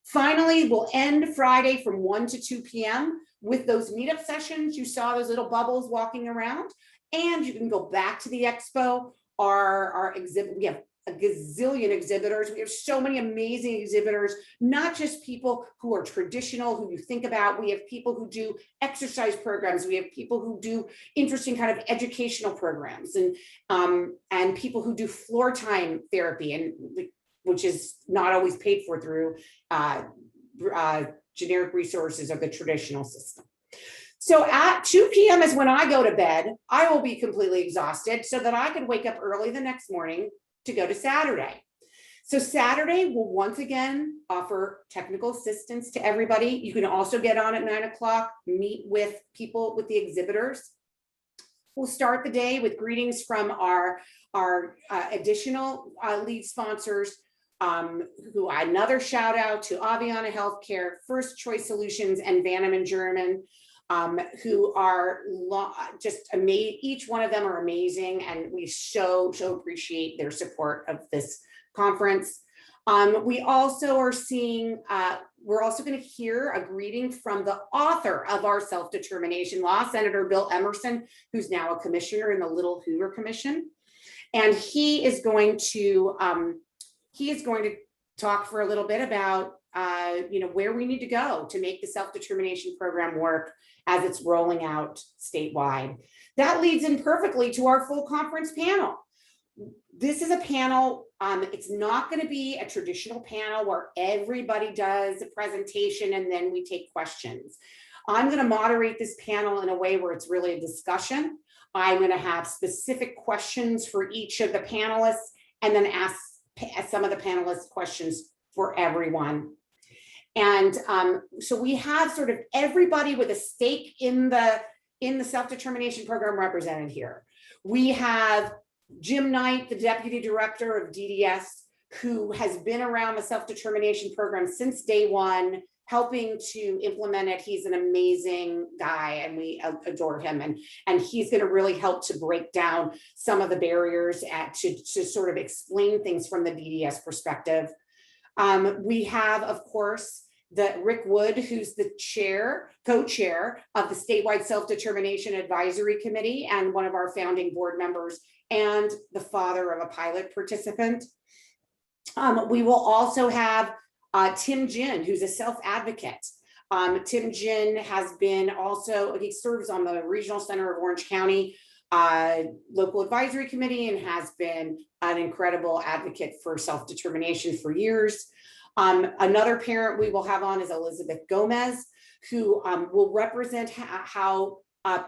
Finally, we'll end Friday from 1 to 2 p.m. with those meetup sessions. You saw those little bubbles walking around, and you can go back to the expo. Our exhibit, we have a gazillion exhibitors. We have so many amazing exhibitors, not just people who are traditional, who you think about. We have people who do exercise programs. We have people who do interesting kind of educational programs, and people who do floor time therapy, and which is not always paid for through generic resources of the traditional system. So at 2 p.m. is when I go to bed. I will be completely exhausted so that I can wake up early the next morning to go to Saturday. So Saturday will once again offer technical assistance to everybody. You can also get on at 9 o'clock, meet with people, with the exhibitors. We'll start the day with greetings from our additional lead sponsors, who another shout out to Aviana Healthcare, First Choice Solutions, and Vanneman German, who are just amazing. Each one of them are amazing, and we so appreciate their support of this conference. We also are seeing, we're also going to hear a greeting from the author of our self-determination law, Senator Bill Emerson, who's now a commissioner in the Little Hoover Commission. And he is going to talk for a little bit about where we need to go to make the self-determination program work as it's rolling out statewide. That leads in perfectly to our full conference panel. This is a panel, it's not going to be a traditional panel where everybody does a presentation and then we take questions. I'm going to moderate this panel in a way where it's really a discussion. I'm going to have specific questions for each of the panelists and then ask some of the panelists questions for everyone. And so we have sort of everybody with a stake in the self-determination program represented here. We have Jim Knight, the Deputy Director of DDS, who has been around the self-determination program since day one, helping to implement it. He's an amazing guy and we adore him. And he's going to really help to break down some of the barriers to sort of explain things from the DDS perspective. We have, of course, Rick Wood, who's the co-chair of the statewide self-determination advisory committee and one of our founding board members and the father of a pilot participant. We will also have Tim Ginn, who's a self-advocate. Tim Ginn has been he serves on the Regional Center of Orange County local advisory committee and has been an incredible advocate for self-determination for years. Another parent we will have on is Elizabeth Gomez, who will represent how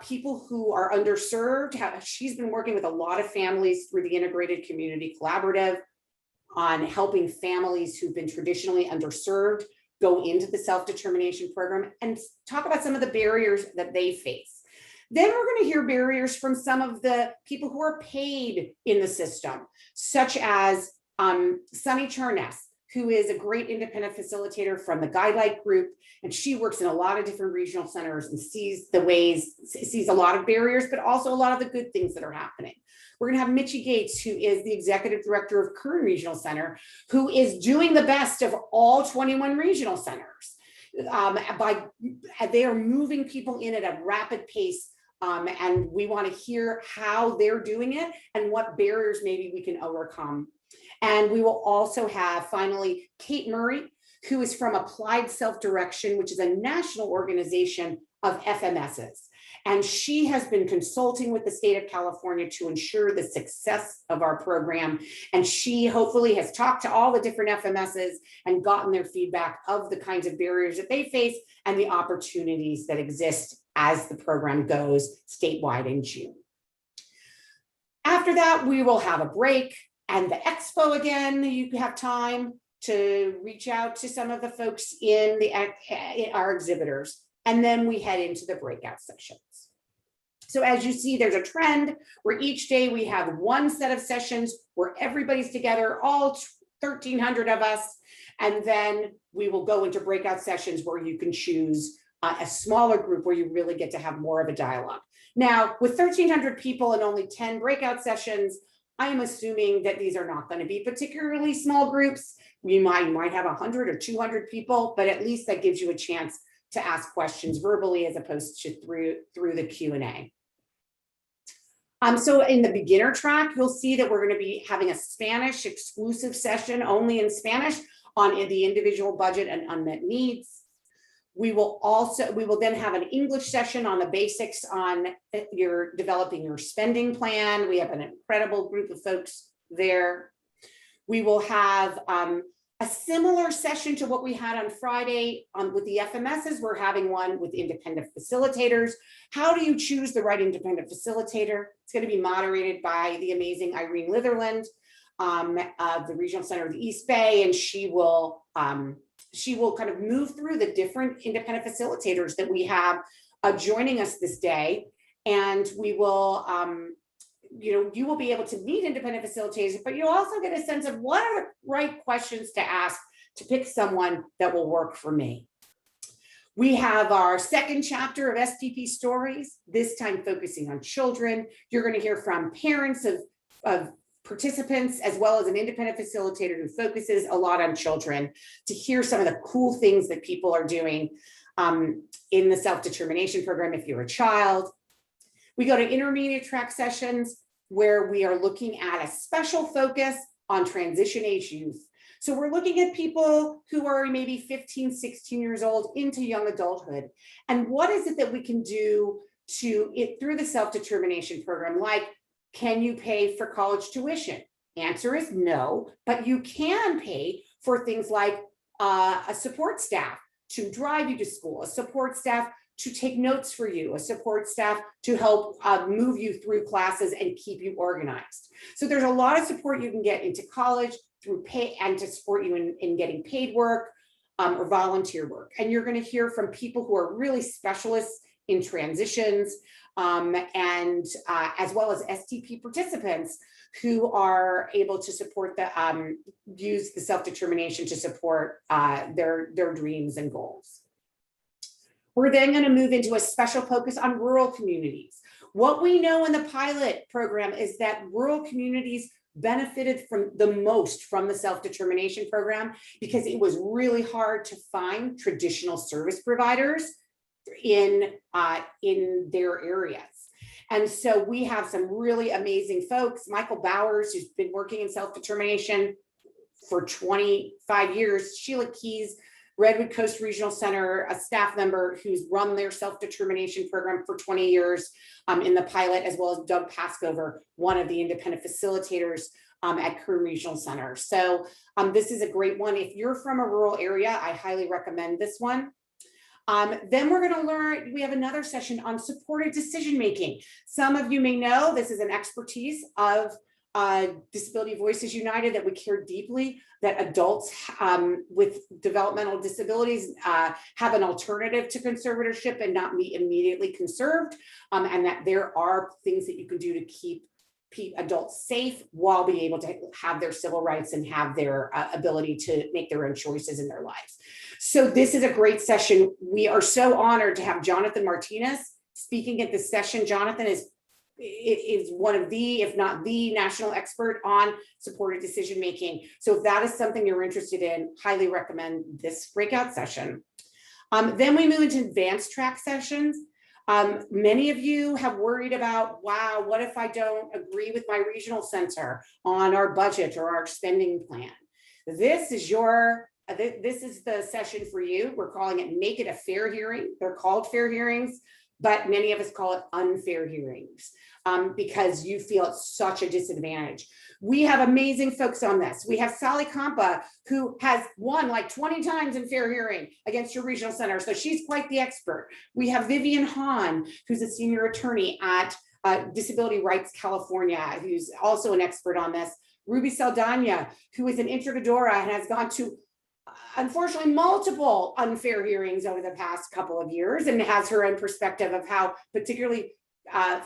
people who are underserved, she's been working with a lot of families through the Integrated Community Collaborative on helping families who've been traditionally underserved go into the self-determination program and talk about some of the barriers that they face. Then we're going to hear barriers from some of the people who are paid in the system, such as Sunny Charnes, who is a great independent facilitator from the Guidelight Group. And she works in a lot of different regional centers and sees a lot of barriers, but also a lot of the good things that are happening. We're going to have Mitchie Gates, who is the executive director of Kern Regional Center, who is doing the best of all 21 regional centers. They are moving people in at a rapid pace. And we want to hear how they're doing it and what barriers maybe we can overcome. And we will also have, finally, Kate Murray, who is from Applied Self-Direction, which is a national organization of FMSs. And she has been consulting with the state of California to ensure the success of our program. And she hopefully has talked to all the different FMSs and gotten their feedback of the kinds of barriers that they face and the opportunities that exist as the program goes statewide in June. After that, we will have a break and the expo again. You have time to reach out to some of the folks in our exhibitors. And then we head into the breakout sessions. So as you see, there's a trend where each day we have one set of sessions where everybody's together, all 1,300 of us. And then we will go into breakout sessions where you can choose a smaller group where you really get to have more of a dialogue. Now, with 1,300 people and only 10 breakout sessions, I am assuming that these are not going to be particularly small groups. We might have 100 or 200 people, but at least that gives you a chance to ask questions verbally as opposed to through the Q&A. So in the beginner track, you'll see that we're going to be having a Spanish exclusive session only in Spanish on the individual budget and unmet needs. We will then have an English session on the basics on developing your spending plan. We have an incredible group of folks there. We will have a similar session to what we had on Friday with the FMSs. We're having one with independent facilitators. How do you choose the right independent facilitator? It's going to be moderated by the amazing Irene Litherland of the Regional Center of the East Bay, and she will kind of move through the different independent facilitators that we have joining us this day. And we will, you will be able to meet independent facilitators, but you'll also get a sense of what are the right questions to ask to pick someone that will work for me. We have our second chapter of SDP Stories, this time focusing on children. You're going to hear from parents of participants, as well as an independent facilitator who focuses a lot on children, to hear some of the cool things that people are doing in the self-determination program if you're a child. We go to intermediate track sessions where we are looking at a special focus on transition age youth. So we're looking at people who are maybe 15, 16 years old into young adulthood. And what is it that we can do through the self-determination program? Like, can you pay for college tuition? Answer is no, but you can pay for things like a support staff to drive you to school, a support staff to take notes for you, a support staff to help move you through classes and keep you organized. So there's a lot of support you can get into college through pay and to support you in getting paid work or volunteer work. And you're going to hear from people who are really specialists in transitions and as well as SDP participants who are able to support the use the self-determination to support their dreams and goals. We're then going to move into a special focus on rural communities. What we know in the pilot program is that rural communities benefited from the most from the self-determination program because it was really hard to find traditional service providers in their areas. And so we have some really amazing folks. Michael Bowers, who's been working in self-determination for 25 years, Sheila Keys, Redwood Coast Regional Center, a staff member who's run their self-determination program for 20 years in the pilot, as well as Doug Pascover, one of the independent facilitators at Kern Regional Center. So this is a great one. If you're from a rural area, I highly recommend this one. Then we're going to learn, we have another session on supported decision-making. Some of you may know this is an expertise of Disability Voices United that we care deeply that adults with developmental disabilities have an alternative to conservatorship and not be immediately conserved, and that there are things that you can do to keep adults safe while being able to have their civil rights and have their ability to make their own choices in their lives. So this is a great session. We are so honored to have Jonathan Martinez speaking at this session. Jonathan is one of the, if not the national expert on supported decision-making. So if that is something you're interested in, highly recommend this breakout session. Then we move into advanced track sessions. Many of you have worried about, wow, what if I don't agree with my regional center on our budget or our spending plan? This is the session for you. We're calling it Make It a Fair Hearing. They're called fair hearings, but many of us call it unfair hearings because you feel it's such a disadvantage. We have amazing folks on this. We have Sally Compa, who has won like 20 times in fair hearing against your regional center. So she's quite the expert. We have Vivian Hahn, who's a senior attorney at Disability Rights California, who's also an expert on this. Ruby Saldana, who is an introgadora and has gone to unfortunately multiple unfair hearings over the past couple of years and has her own perspective of how particularly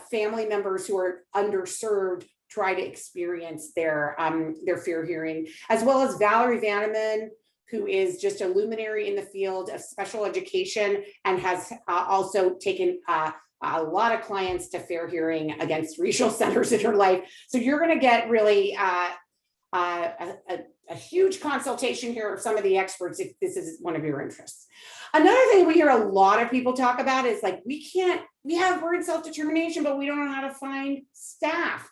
family members who are underserved try to experience their fair hearing, as well as Valerie Vanneman, who is just a luminary in the field of special education and has also taken a lot of clients to fair hearing against regional centers in her life. So you're going to get really a huge consultation here of some of the experts if this is one of your interests. Another thing we hear a lot of people talk about is like, we're in self-determination, but we don't know how to find staff.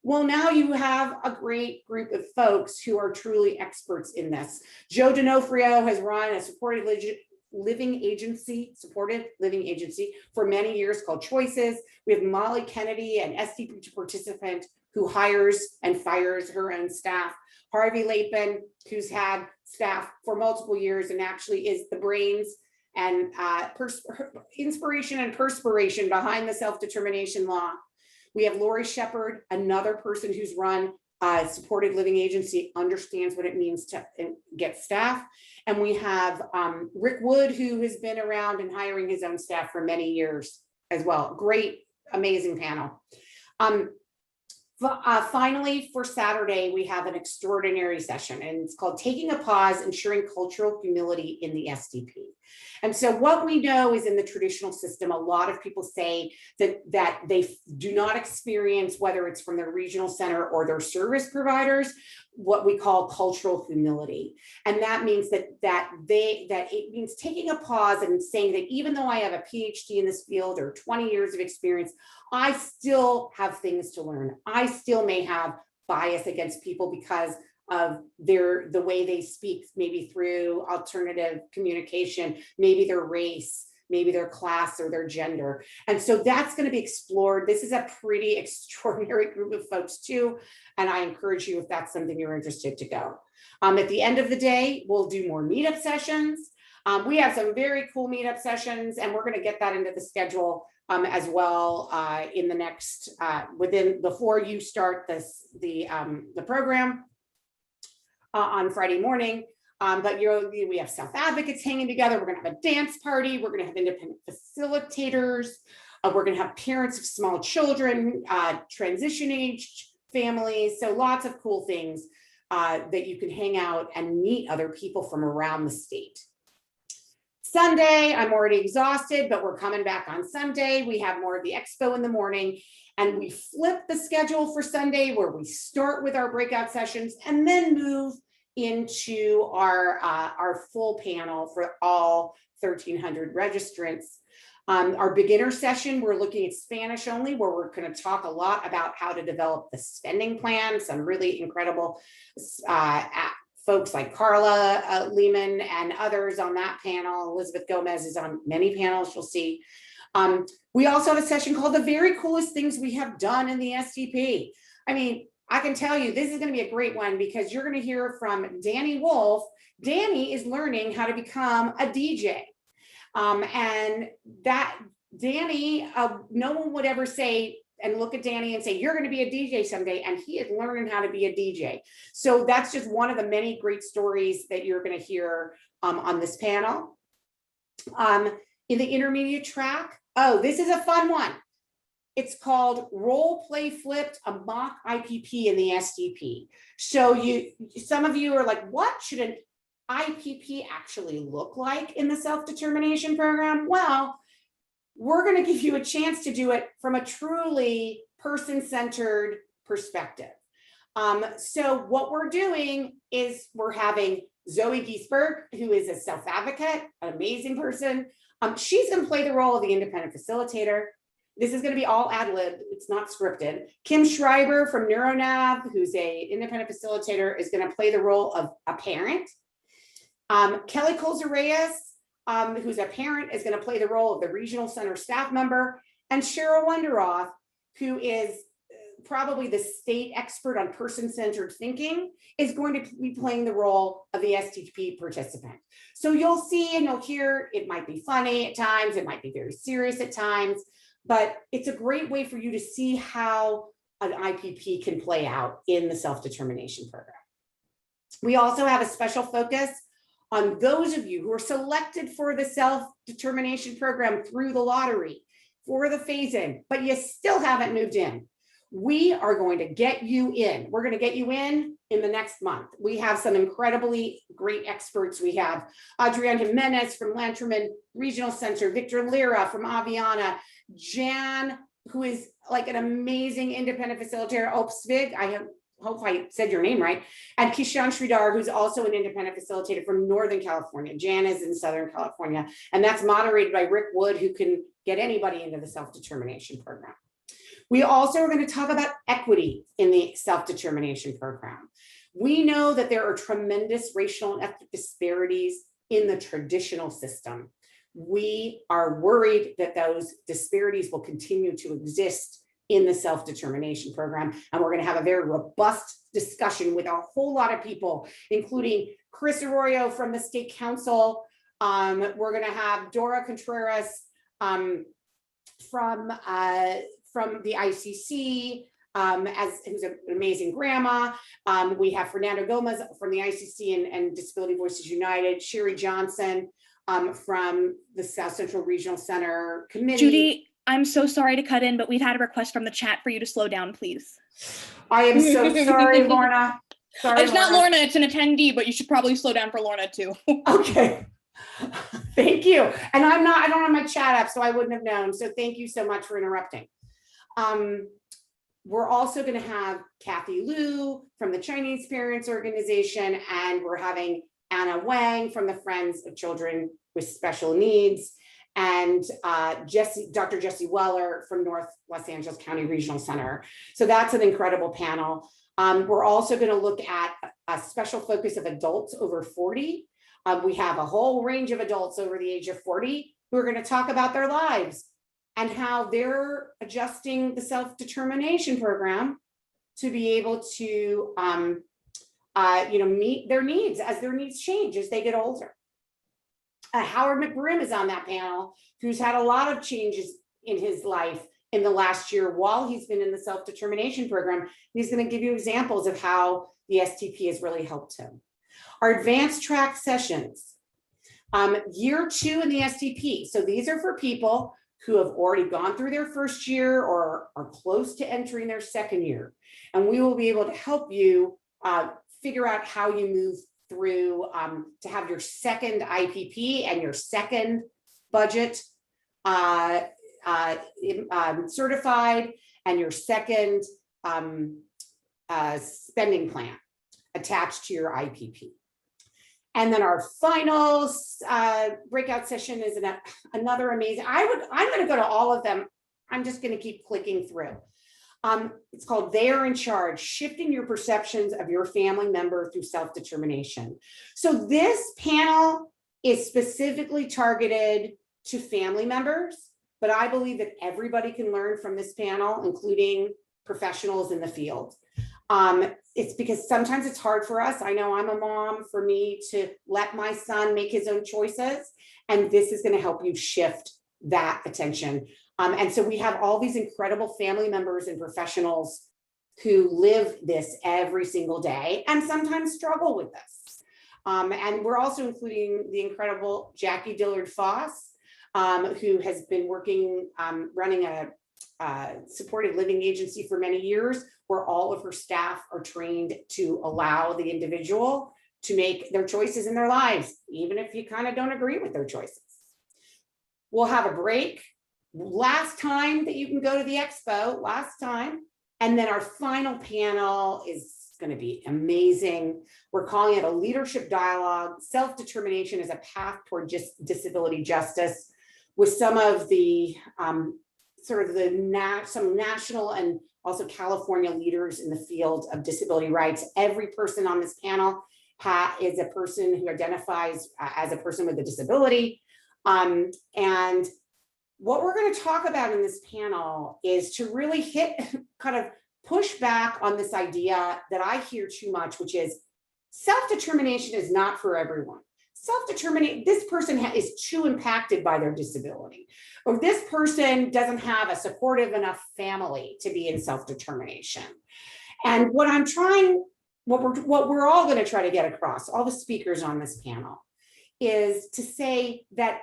Well, now you have a great group of folks who are truly experts in this. Joe D'Onofrio has run a supported living agency for many years called Choices. We have Molly Kennedy, an SDP participant who hires and fires her own staff. Harvey Lapin, who's had staff for multiple years and actually is the brains and inspiration and perspiration behind the self-determination law. We have Lori Shepard, another person who's run a supported living agency, understands what it means to get staff. And we have Rick Wood, who has been around and hiring his own staff for many years as well. Great, amazing panel. Finally, for Saturday, we have an extraordinary session, and it's called Taking a Pause, Ensuring Cultural Humility in the SDP. And so what we know is in the traditional system, a lot of people say that they do not experience, whether it's from their regional center or their service providers, what we call cultural humility. And that means that it means taking a pause and saying that even though I have a PhD in this field or 20 years of experience, I still have things to learn. I still may have bias against people because of the way they speak, maybe through alternative communication, maybe their race, maybe their class or their gender. And so that's going to be explored. This is a pretty extraordinary group of folks too. And I encourage you, if that's something you're interested, to go. At the end of the day, we'll do more meetup sessions. We have some very cool meetup sessions, and we're going to get that into the schedule as well in the next, before you start the program. on Friday morning. But we have self-advocates hanging together. We're gonna have a dance party. We're gonna have independent facilitators. We're gonna have parents of small children, transition aged families. So lots of cool things that you can hang out and meet other people from around the state. Sunday, I'm already exhausted, but we're coming back on Sunday. We have more of the expo in the morning, and we flip the schedule for Sunday where we start with our breakout sessions and then move into our full panel for all 1,300 registrants. Our beginner session, we're looking at Spanish only, where we're going to talk a lot about how to develop the spending plan. Some really incredible folks like Carla Lehman and others on that panel. Elizabeth Gomez is on many panels, you'll see. We also have a session called The Very Coolest Things We Have Done in the SDP. I mean, I can tell you this is going to be a great one because you're going to hear from Danny Wolf. Danny is learning how to become a DJ. And that Danny, no one would ever say and look at Danny and say, you're going to be a DJ someday. And he is learning how to be a DJ. So that's just one of the many great stories that you're going to hear on this panel. In the intermediate track, oh, this is a fun one. It's called Role Play Flipped, a mock IPP in the SDP. So some of you are like, what should an IPP actually look like in the self-determination program? Well, we're going to give you a chance to do it from a truly person-centered perspective. So what we're doing is we're having Zoe Giesberg, who is a self-advocate, an amazing person. She's going to play the role of the independent facilitator. This is going to be all ad lib. It's not scripted. Kim Schreiber from NeuroNav, who's a independent facilitator, is going to play the role of a parent. Kelly Colza-Reyes, who's a parent, is going to play the role of the regional center staff member. And Cheryl Wonderoff, who is probably the state expert on person-centered thinking, is going to be playing the role of the SDP participant. So you'll see and you'll hear, it might be funny at times, it might be very serious at times, but it's a great way for you to see how an IPP can play out in the self-determination program. We also have a special focus on those of you who are selected for the self-determination program through the lottery, for the phase-in, but you still haven't moved in. We are going to get you in. We're going to get you in the next month. We have some incredibly great experts. We have Adrienne Jimenez from Lanterman Regional Center, Victor Lira from Aviana, Jan, who is like an amazing independent facilitator, Opsvig, I hope I said your name right, and Kishan Sridhar, who's also an independent facilitator from Northern California. Jan is in Southern California, and that's moderated by Rick Wood, who can get anybody into the self-determination program. We also are going to talk about equity in the self-determination program. We know that there are tremendous racial and ethnic disparities in the traditional system. We are worried that those disparities will continue to exist in the self-determination program. And we're going to have a very robust discussion with a whole lot of people, including Chris Arroyo from the State Council. We're going to have Dora Contreras from the ICC, who's an amazing grandma. We have Fernando Gomez from the ICC and Disability Voices United, Sherry Johnson from the South Central Regional Center Committee. Judy, I'm so sorry to cut in, but we've had a request from the chat for you to slow down, please. I am so sorry, Lorna. Sorry, it's not Lorna, it's an attendee, but you should probably slow down for Lorna too. Okay. Thank you. And I don't have my chat app, so I wouldn't have known. So thank you so much for interrupting. We're also going to have Kathy Liu from the Chinese Parents Organization, and we're having Anna Wang from the Friends of Children with Special Needs, and Dr. Jesse Weller from North Los Angeles County Regional Center. So that's an incredible panel. We're also going to look at a special focus of adults over 40. We have a whole range of adults over the age of 40 who are going to talk about their lives and how they're adjusting the self-determination program to be able to meet their needs as their needs change as they get older. Howard McBrim is on that panel, who's had a lot of changes in his life in the last year while he's been in the self-determination program. He's going to give you examples of how the STP has really helped him. Our advanced track sessions, year 2 in the STP. So these are for people who have already gone through their first year or are close to entering their second year. And we will be able to help you figure out how you move through to have your second IPP and your second budget certified and your second spending plan attached to your IPP. And then our final breakout session is another amazing, I'm going to go to all of them. I'm just going to keep clicking through. It's called They Are in Charge, Shifting Your Perceptions of Your Family Member Through Self-Determination. So this panel is specifically targeted to family members, but I believe that everybody can learn from this panel, including professionals in the field. It's because sometimes it's hard for us. I know I'm a mom, for me to let my son make his own choices, and this is going to help you shift that attention. And so we have all these incredible family members and professionals who live this every single day and sometimes struggle with this. And we're also including the incredible Jackie Dillard-Foss, who has been working, running a supported living agency for many years, where all of her staff are trained to allow the individual to make their choices in their lives, even if you kind of don't agree with their choices. We'll have a break. Last time that you can go to the expo, last time. And then our final panel is going to be amazing. We're calling it a leadership dialogue, self-determination as a path toward just disability justice, with some of the some national and also California leaders in the field of disability rights. Every person on this panel is a person who identifies as a person with a disability. And what we're going to talk about in this panel is to really kind of push back on this idea that I hear too much, which is self-determination is not for everyone. Self-determination, this person is too impacted by their disability, or this person doesn't have a supportive enough family to be in self-determination. And what we're all going to try to get across, all the speakers on this panel, is to say that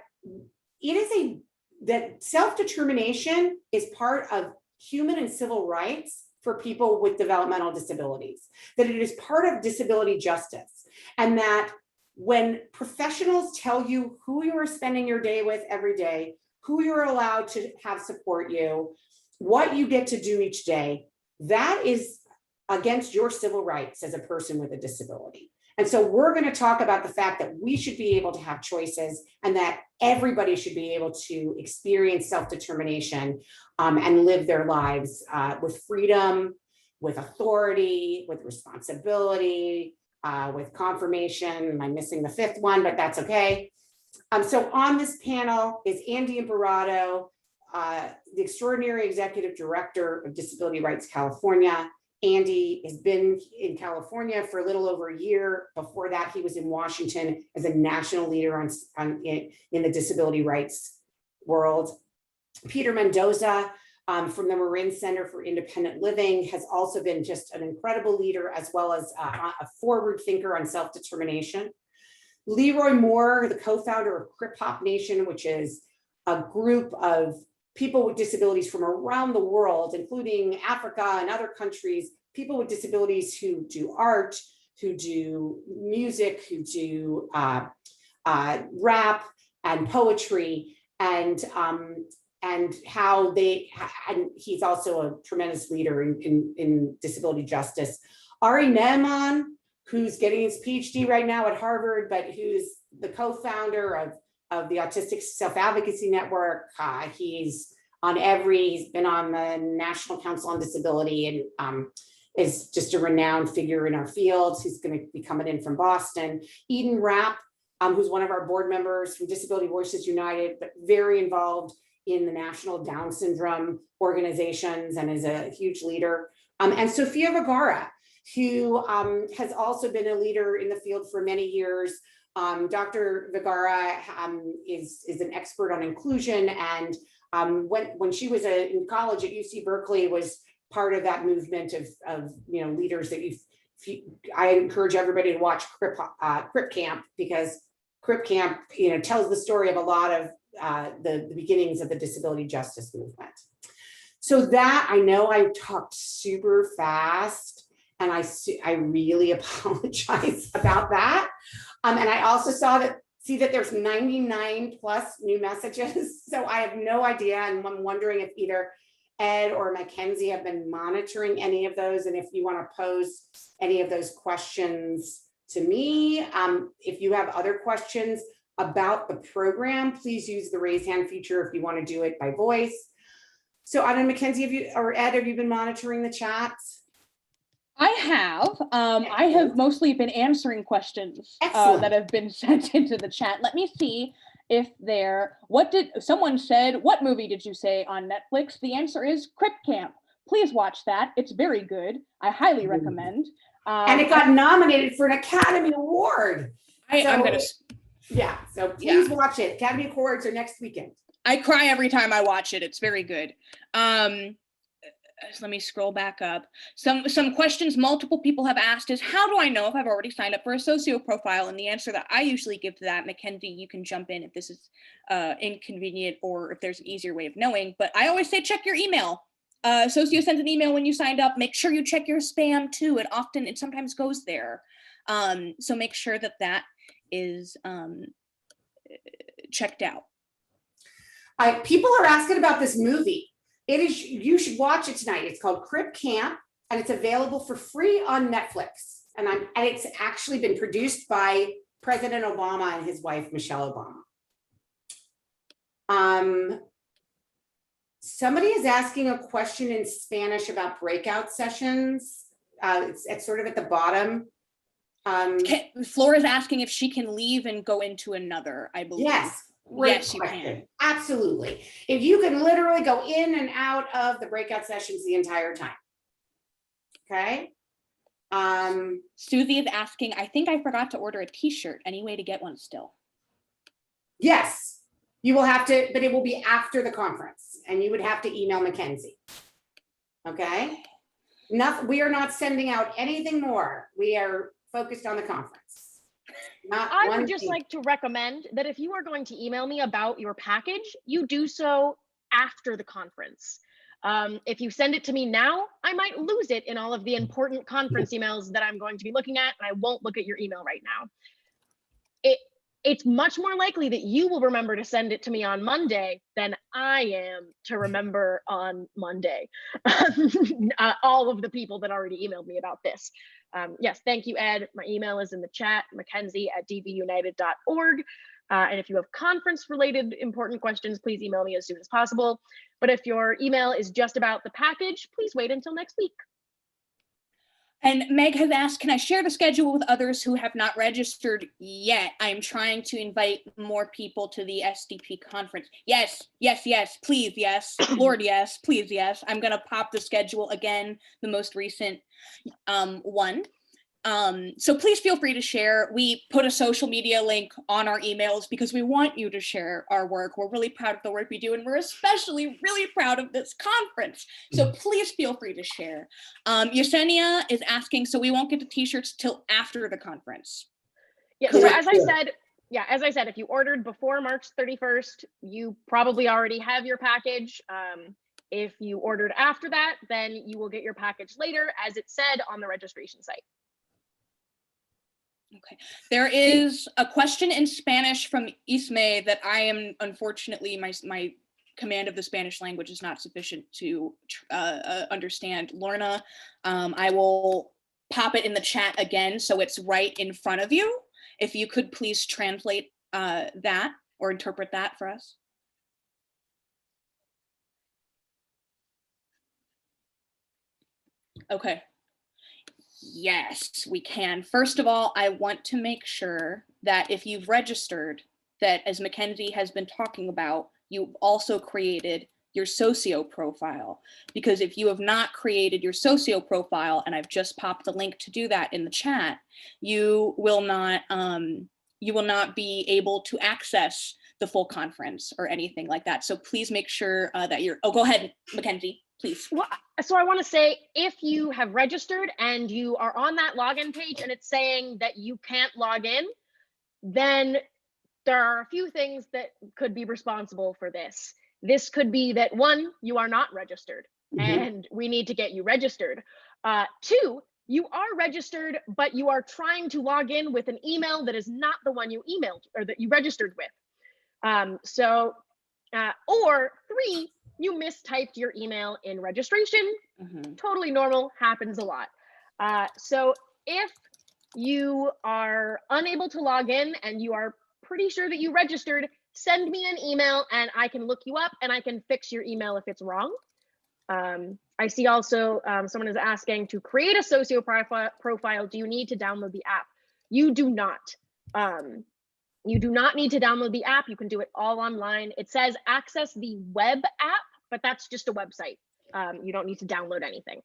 that self-determination is part of human and civil rights for people with developmental disabilities, that it is part of disability justice, and that when professionals tell you who you are spending your day with every day, who you're allowed to have support you, what you get to do each day, that is against your civil rights as a person with a disability. And so we're going to talk about the fact that we should be able to have choices, and that everybody should be able to experience self-determination and live their lives with freedom, with authority, with responsibility, with confirmation. I'm missing the fifth one, but that's okay. So on this panel is Andy Imperato, the Extraordinary Executive Director of Disability Rights California. Andy has been in California for a little over a year. Before that, he was in Washington as a national leader in the disability rights world. Peter Mendoza from the Marin Center for Independent Living has also been just an incredible leader, as well as a forward thinker on self-determination. Leroy Moore, the co-founder of Crip Hop Nation, which is a group of people with disabilities from around the world, including Africa and other countries, people with disabilities who do art, who do music, who do rap and poetry, and how and he's also a tremendous leader in disability justice. Ari Neiman, who's getting his PhD right now at Harvard, but who's the co-founder of the Autistic Self-Advocacy Network. He's been on the National Council on Disability, and is just a renowned figure in our field. He's going to be coming in from Boston. Eden Rapp, who's one of our board members from Disability Voices United, but very involved in the National Down Syndrome organizations and is a huge leader. And Sofia Vergara, who has also been a leader in the field for many years. Dr. Vergara is an expert on inclusion, and when she was in college at UC Berkeley, was part of that movement of leaders that I encourage everybody to watch Crip Camp, because Crip Camp, tells the story of a lot of the beginnings of the disability justice movement. So that, I know I talked super fast, and I really apologize about that. And I also see that there's 99 plus new messages. So I have no idea, and I'm wondering if either Ed or Mackenzie have been monitoring any of those, and if you want to pose any of those questions to me. If you have other questions about the program, please use the raise hand feature if you want to do it by voice. So I don't know, Mackenzie, or Ed, have you been monitoring the chats? I have. I have mostly been answering questions that have been sent into the chat. Let me see if someone said, what movie did you say on Netflix? The answer is Crip Camp. Please watch that. It's very good. I highly recommend. And it got nominated for an Academy Award. So please watch it. Academy Awards are next weekend. I cry every time I watch it. It's very good. Let me scroll back up. Some questions multiple people have asked is, how do I know if I've already signed up for a Socio profile? And the answer that I usually give to that, Mackenzie, you can jump in if this is inconvenient or if there's an easier way of knowing, but I always say check your email. Socio sends an email when you signed up. Make sure you check your spam too. It sometimes goes there. So make sure that is checked out. People are asking about this movie. You should watch it tonight. It's called Crip Camp, and it's available for free on Netflix. And it's actually been produced by President Obama and his wife, Michelle Obama. Somebody is asking a question in Spanish about breakout sessions. It's sort of at the bottom. Flora's asking if she can leave and go into another, I believe. Yes. Yes, you can. Absolutely. If you can literally go in and out of the breakout sessions the entire time. Okay. Susie is asking, I think I forgot to order a t-shirt. Any way to get one still? Yes, you will have to, but it will be after the conference, and you would have to email Mackenzie. Okay. We are not sending out anything more. We are focused on the conference. I would just like to recommend that if you are going to email me about your package, you do so after the conference. If you send it to me now, I might lose it in all of the important conference emails that I'm going to be looking at, and I won't look at your email right now. It's much more likely that you will remember to send it to me on Monday than I am to remember on Monday. All of the people that already emailed me about this. Yes, thank you, Ed. My email is in the chat, mackenzie@dbunited.org. And if you have conference-related important questions, please email me as soon as possible. But if your email is just about the package, please wait until next week. And Meg has asked, can I share the schedule with others who have not registered yet? I'm trying to invite more people to the SDP conference. Yes, please, yes. Lord, yes, please, yes. I'm going to pop the schedule again, the most recent one. So please feel free to share. We put a social media link on our emails because we want you to share our work. We're really proud of the work we do, and we're especially really proud of this conference. So please feel free to share. Yesenia is asking, so we won't get the t-shirts till after the conference. Yeah, so as I said, if you ordered before March 31st, you probably already have your package. If you ordered after that, then you will get your package later, as it said on the registration site. Okay, there is a question in Spanish from Isme that I am, unfortunately, my command of the Spanish language is not sufficient to understand. Lorna, I will pop it in the chat again so it's right in front of you. If you could please translate that or interpret that for us. Okay. Yes, we can. First of all, I want to make sure that if you've registered, that as Mackenzie has been talking about, you've also created your Socio profile. Because if you have not created your Socio profile, and I've just popped the link to do that in the chat, you will not be able to access the full conference or anything like that. So please make sure that you're, oh, go ahead, Mackenzie. please. Well, so I want to say, if you have registered and you are on that login page and it's saying that you can't log in, then there are a few things that could be responsible for this. This could be that, one, you are not registered and we need to get you registered. Two, you are registered, but you are trying to log in with an email that is not the one you emailed or that you registered with. Or three, you mistyped your email in registration. Totally normal, happens a lot. So if you are unable to log in and you are pretty sure that you registered, send me an email and I can look you up and I can fix your email if it's wrong. I see also someone is asking, to create a Socio profile, do you need to download the app? You do not. You do not need to download the app. You can do it all online. It says access the web app, but that's just a website. You don't need to download anything.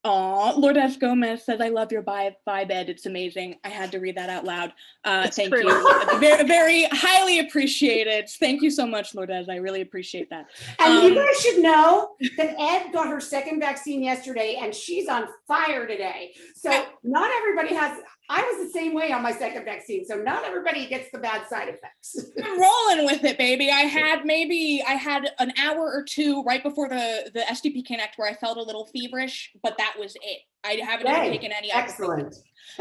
Lourdes Gomez says, I love your vibe, Ed. It's amazing. I had to read that out loud. Thank true. you. Very, very highly appreciated. Thank you so much, Lourdes. I really appreciate that. And you guys should know that Ed got her second vaccine yesterday and she's on fire today. So not everybody has, I was the same way on my second vaccine. So not everybody gets the bad side effects. I'm rolling with it, baby. I had an hour or two right before the SDP Connect where I felt a little feverish, but that was it. I haven't even taken any. Excellent.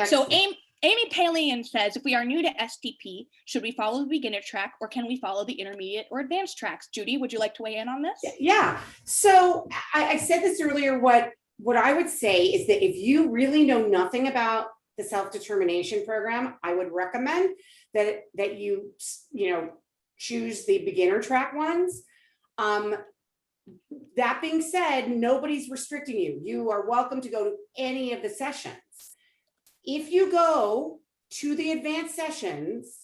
So Amy Palian says, if we are new to SDP, should we follow the beginner track or can we follow the intermediate or advanced tracks? Judy, would you like to weigh in on this? Yeah. So I said this earlier, what I would say is that if you really know nothing about the self-determination program, I would recommend that you choose the beginner track ones. That being said, nobody's restricting you. You are welcome to go to any of the sessions. If you go to the advanced sessions,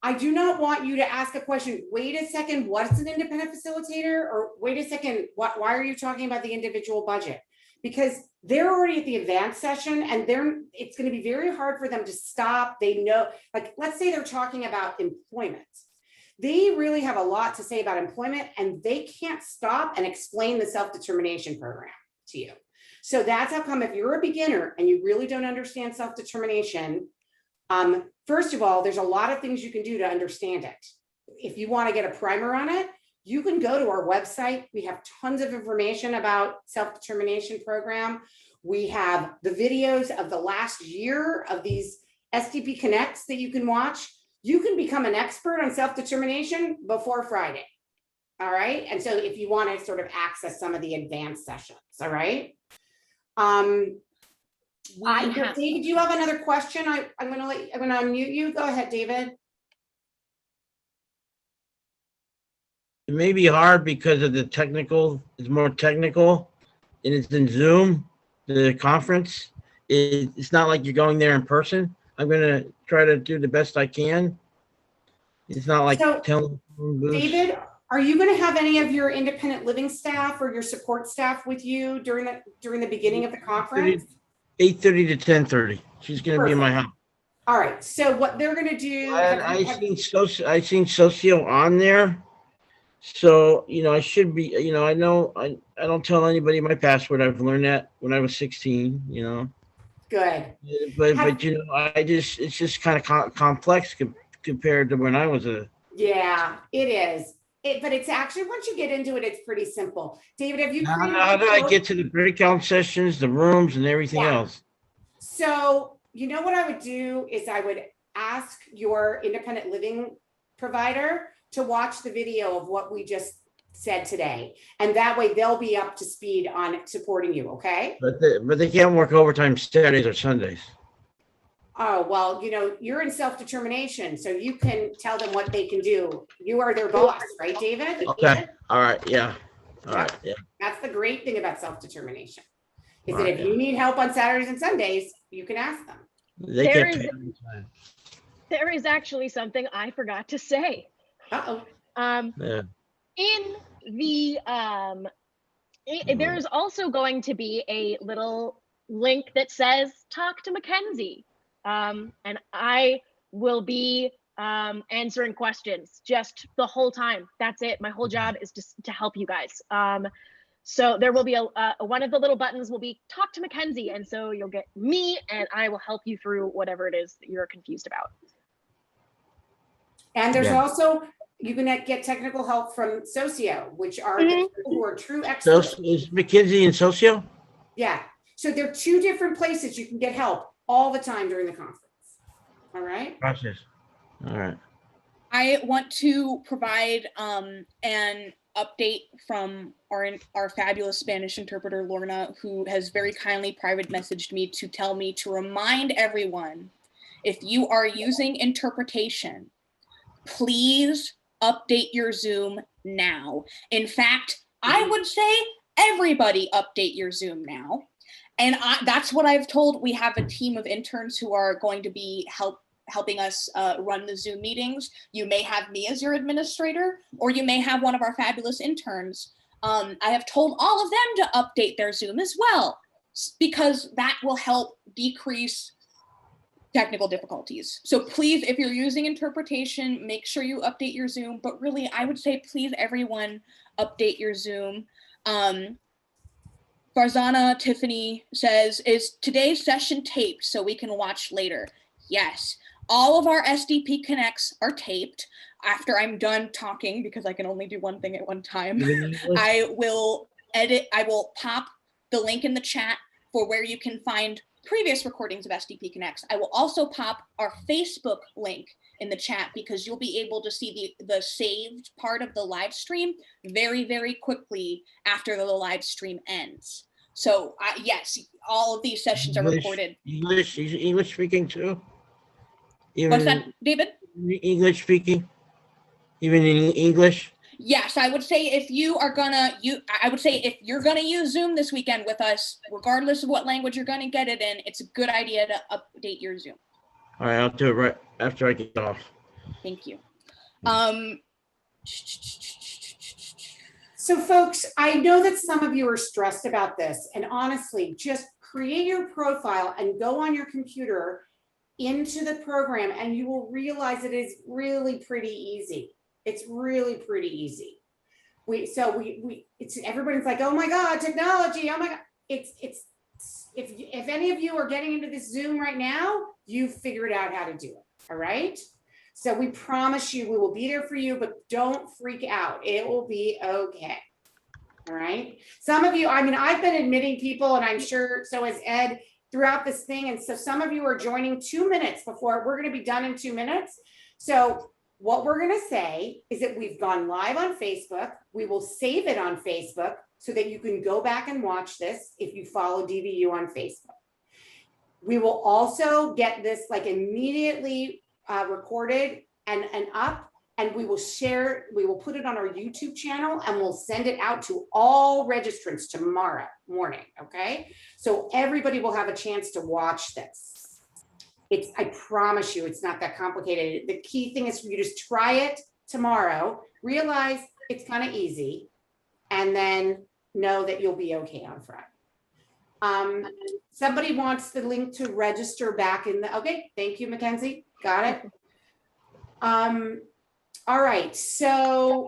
I do not want you to ask a question, wait a second, what's an independent facilitator? Or wait a second, why are you talking about the individual budget? Because they're already at the advanced session and it's going to be very hard for them to stop. They know, like, let's say they're talking about employment. They really have a lot to say about employment and they can't stop and explain the self-determination program to you. So that's how come if you're a beginner and you really don't understand self-determination, first of all, there's a lot of things you can do to understand it. If you want to get a primer on it, you can go to our website. We have tons of information about self-determination program. We have the videos of the last year of these SDP Connects that you can watch. You can become an expert on self-determination before Friday. All right. And so if you want to sort of access some of the advanced sessions, all right. David, do you have another question? I'm going to unmute you. Go ahead, David. It may be hard because of it's more technical, and it's in Zoom, the conference. It's not like you're going there in person. I'm going to try to do the best I can. It's not like telephone booths. David, are you going to have any of your independent living staff or your support staff with you during the beginning of the conference? 8:30 to 10:30. She's going to be in my house. All right. So what they're going to do? I seen Socio on there. So, I should be, I know I don't tell anybody my password. I've learned that when I was 16, Good. But it's just kind of complex compared to when I was Yeah, it is. But it's actually, once you get into it, it's pretty simple. David, have you? How did I get to the breakout sessions, the rooms and everything else? So, what I would do is I would ask your independent living provider to watch the video of what we just said today. And that way they'll be up to speed on supporting you, okay? But they can't work overtime Saturdays or Sundays. Oh, well, you're in self-determination, so you can tell them what they can do. You are their boss, right, David? Okay. All right. Yeah. All right. Yeah. That's the great thing about self-determination, is that if you need help on Saturdays and Sundays, you can ask them. They can't pay every time. There is actually something I forgot to say. Uh-oh. Yeah. In the there is also going to be a little link that says talk to Mackenzie, and I will be answering questions just the whole time. That's it. My whole job is just to help you guys. So there will be one of the little buttons will be talk to Mackenzie. And so you'll get me and I will help you through whatever it is that you're confused about. And there's Yeah. also, you can get technical help from Socio, which are the people who are true So experts. is McKinsey and Socio? Yeah. So there are two different places you can get help all the time during the conference. All right. Process. All right. I want to provide an update from our fabulous Spanish interpreter, Lorna, who has very kindly private messaged me to tell me to remind everyone, if you are using interpretation, please update your Zoom now. In fact, I would say everybody update your Zoom now. And that's what I've told. We have a team of interns who are going to be helping us run the Zoom meetings. You may have me as your administrator, or you may have one of our fabulous interns. I have told all of them to update their Zoom as well, because that will help decrease technical difficulties. So please, if you're using interpretation, make sure you update your Zoom. But really, I would say, please, everyone, update your Zoom. Farzana Tiffany says, is today's session taped so we can watch later? Yes. All of our SDP Connects are taped. After I'm done talking, because I can only do one thing at one time, I will pop the link in the chat for where you can find previous recordings of SDP Connects. I will also pop our Facebook link in the chat, because you'll be able to see the saved part of the live stream very, very quickly after the live stream ends. So yes, all of these sessions are recorded. English speaking too? What's that, David? English speaking? Even in English? Yes, I would say if you're gonna use Zoom this weekend with us, regardless of what language you're gonna get it in, it's a good idea to update your Zoom. All right, I'll do it right after I get off. Thank you. So folks, I know that some of you are stressed about this, and honestly, just create your profile and go on your computer into the program, and you will realize it is really pretty easy. It's really pretty easy. It's everybody's like, oh my God, technology, oh my God. If any of you are getting into this Zoom right now, you've figured out how to do it, all right? So we promise you we will be there for you, but don't freak out. It will be okay, all right? Some of you, I mean, I've been admitting people, and I'm sure so has Ed, throughout this thing. And so some of you are joining 2 minutes before we're going to be done in 2 minutes. So what we're going to say is that we've gone live on Facebook. We will save it on Facebook so that you can go back and watch this if you follow DVU on Facebook. We will also get this like immediately recorded and up, and we will put it on our YouTube channel, and we'll send it out to all registrants tomorrow morning, okay? So everybody will have a chance to watch this. I promise you, it's not that complicated. The key thing is for you to just try it tomorrow, realize it's kind of easy, and then know that you'll be okay on Friday. Somebody wants the link to register back in the, okay, thank you, Mackenzie, got it. All right, so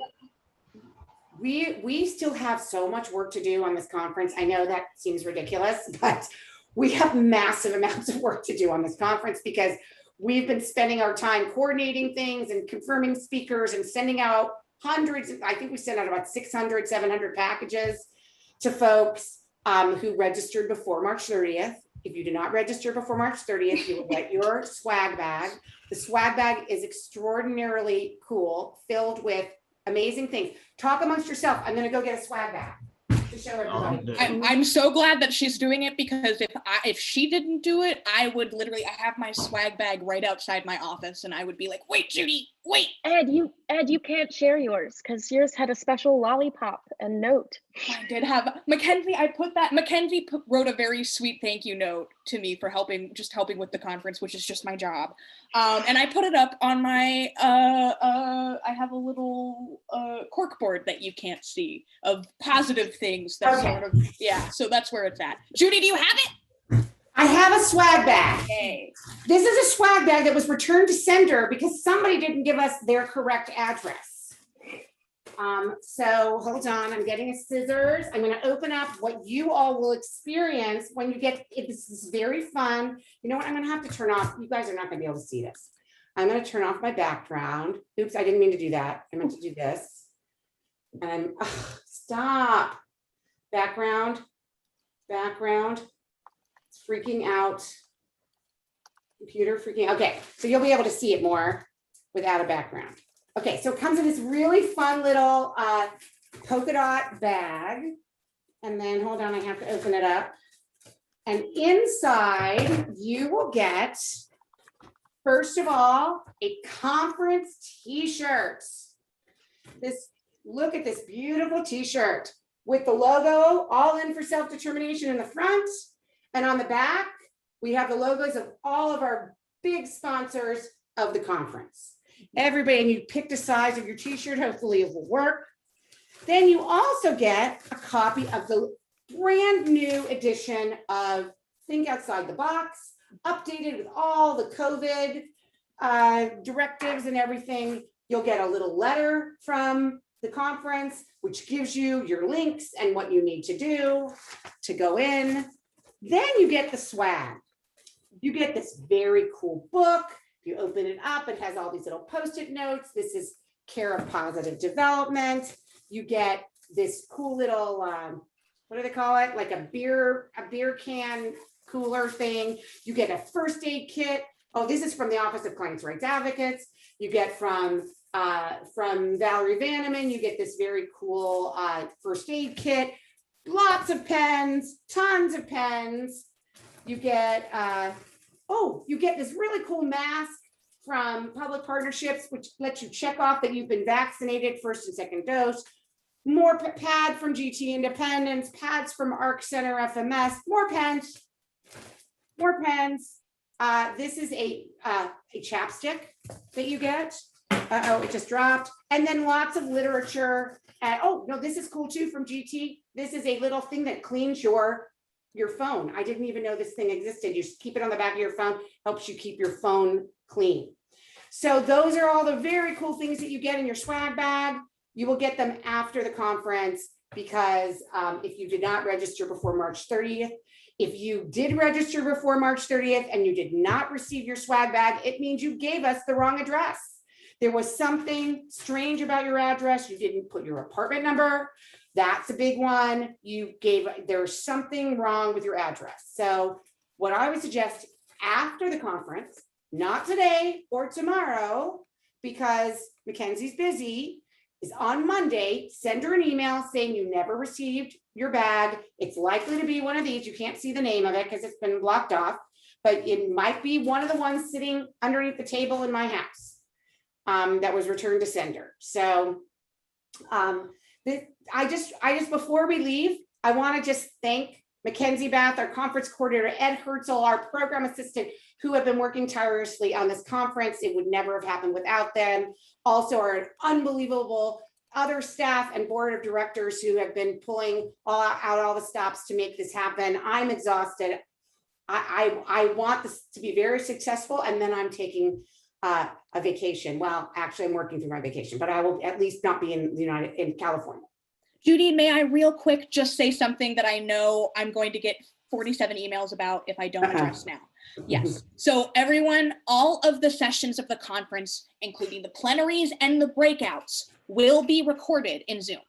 we still have so much work to do on this conference. I know that seems ridiculous, but we have massive amounts of work to do on this conference, because we've been spending our time coordinating things and confirming speakers and sending out hundreds, I think we sent out about 600, 700 packages to folks who registered before March 30th. If you do not register before March 30th, you will get your swag bag. The swag bag is extraordinarily cool, filled with amazing things. Talk amongst yourself. I'm going to go get a swag bag to show everybody. I'm so glad that she's doing it, because if she didn't do it, I would literally, I have my swag bag right outside my office, and I would be like, wait, Judy, wait. Ed, you can't share yours because yours had a special lollipop and note. I did have Mackenzie. Mackenzie wrote a very sweet thank you note to me for helping with the conference, which is just my job. And I put it up on my, I have a little cork board that you can't see of positive things that sort of, yeah, so that's where it's at. Judy, do you have it? I have a swag bag. Yay. This is a swag bag that was returned to sender because somebody didn't give us their correct address. So hold on, I'm getting a scissors. I'm going to open up what you all will experience when you get, this is very fun. You know what, I'm going to have to turn off, you guys are not going to be able to see this. I'm going to turn off my background. Oops, I didn't mean to do that. I meant to do this. And stop. Background, it's freaking out. Computer freaking, okay, so you'll be able to see it more without a background. Okay, so it comes in this really fun little polka dot bag. And then, hold on, I have to open it up. And inside you will get, first of all, a conference t-shirt. Look at this beautiful t-shirt with the logo, all in for self-determination in the front. And on the back, we have the logos of all of our big sponsors of the conference. Everybody, and you pick the size of your t-shirt, hopefully it will work. Then you also get a copy of the brand new edition of Think Outside the Box, updated with all the COVID directives and everything. You'll get a little letter from the conference, which gives you your links and what you need to do to go in. Then you get the swag. You get this very cool book. You open it up, it has all these little Post-it notes. This is Care of Positive Development. You get this cool little, what do they call it? Like a beer can cooler thing. You get a first aid kit. Oh, this is from the Office of Clients' Rights Advocates. You get from Valerie Vanneman, you get this very cool first aid kit. Lots of pens, tons of pens. You get, you get this really cool mask from Public Partnerships, which lets you check off that you've been vaccinated first and second dose. More pad from GT Independence, pads from ARC Center FMS, more pens. This is a chapstick that you get. It just dropped. And then lots of literature. Oh, no, this is cool too from GT. This is a little thing that cleans your phone. I didn't even know this thing existed. You just keep it on the back of your phone, helps you keep your phone clean. So those are all the very cool things that you get in your swag bag. You will get them after the conference because if you did not register before March 30th, if you did register before March 30th and you did not receive your swag bag, it means you gave us the wrong address. There was something strange about your address. You didn't put your apartment number. That's a big one. There's something wrong with your address. So what I would suggest after the conference, not today or tomorrow, because Mackenzie's busy, is on Monday, send her an email saying you never received your bag. It's likely to be one of these. You can't see the name of it because it's been blocked off, but it might be one of the ones sitting underneath the table in my house that was returned to sender. So I just before we leave, I want to just thank Mackenzie Bath, our conference coordinator, Ed Herzl, our program assistant, who have been working tirelessly on this conference. It would never have happened without them. Also, our unbelievable other staff and board of directors who have been pulling out all the stops to make this happen. I'm exhausted. I want this to be very successful, and then I'm taking a vacation. Well, actually, I'm working through my vacation, but I will at least not be in California. Judy, may I real quick just say something that I know I'm going to get 47 emails about if I don't address now? Yes. So everyone, all of the sessions of the conference, including the plenaries and the breakouts, will be recorded in Zoom.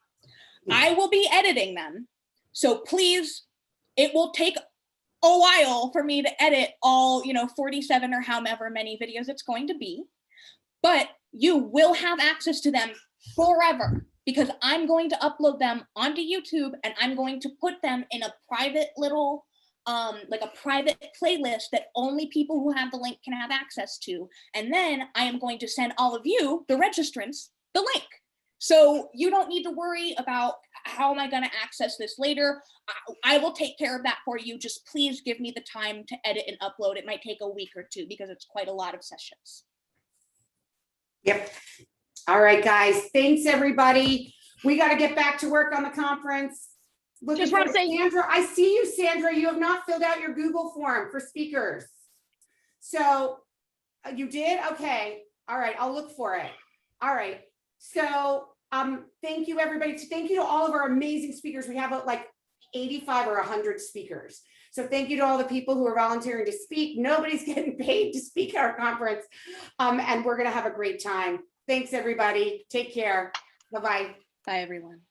I will be editing them. So please, it will take a while for me to edit all, 47 or however many videos it's going to be, but you will have access to them forever, because I'm going to upload them onto YouTube and I'm going to put them in a private little, like a private playlist that only people who have the link can have access to. And then I am going to send all of you, the registrants, the link. So you don't need to worry about how am I going to access this later. I will take care of that for you. Just please give me the time to edit and upload. It might take a week or two because it's quite a lot of sessions. Yep. All right, guys. Thanks, everybody. We got to get back to work on the conference. Looking Just want to forward. say, Sandra, I see you, Sandra. You have not filled out your Google form for speakers. So you did? Okay. All right. I'll look for it. All right. So thank you, everybody. Thank you to all of our amazing speakers. We have like 85 or 100 speakers. So thank you to all the people who are volunteering to speak. Nobody's getting paid to speak at our conference. And we're going to have a great time. Thanks, everybody. Take care. Bye-bye. Bye, everyone.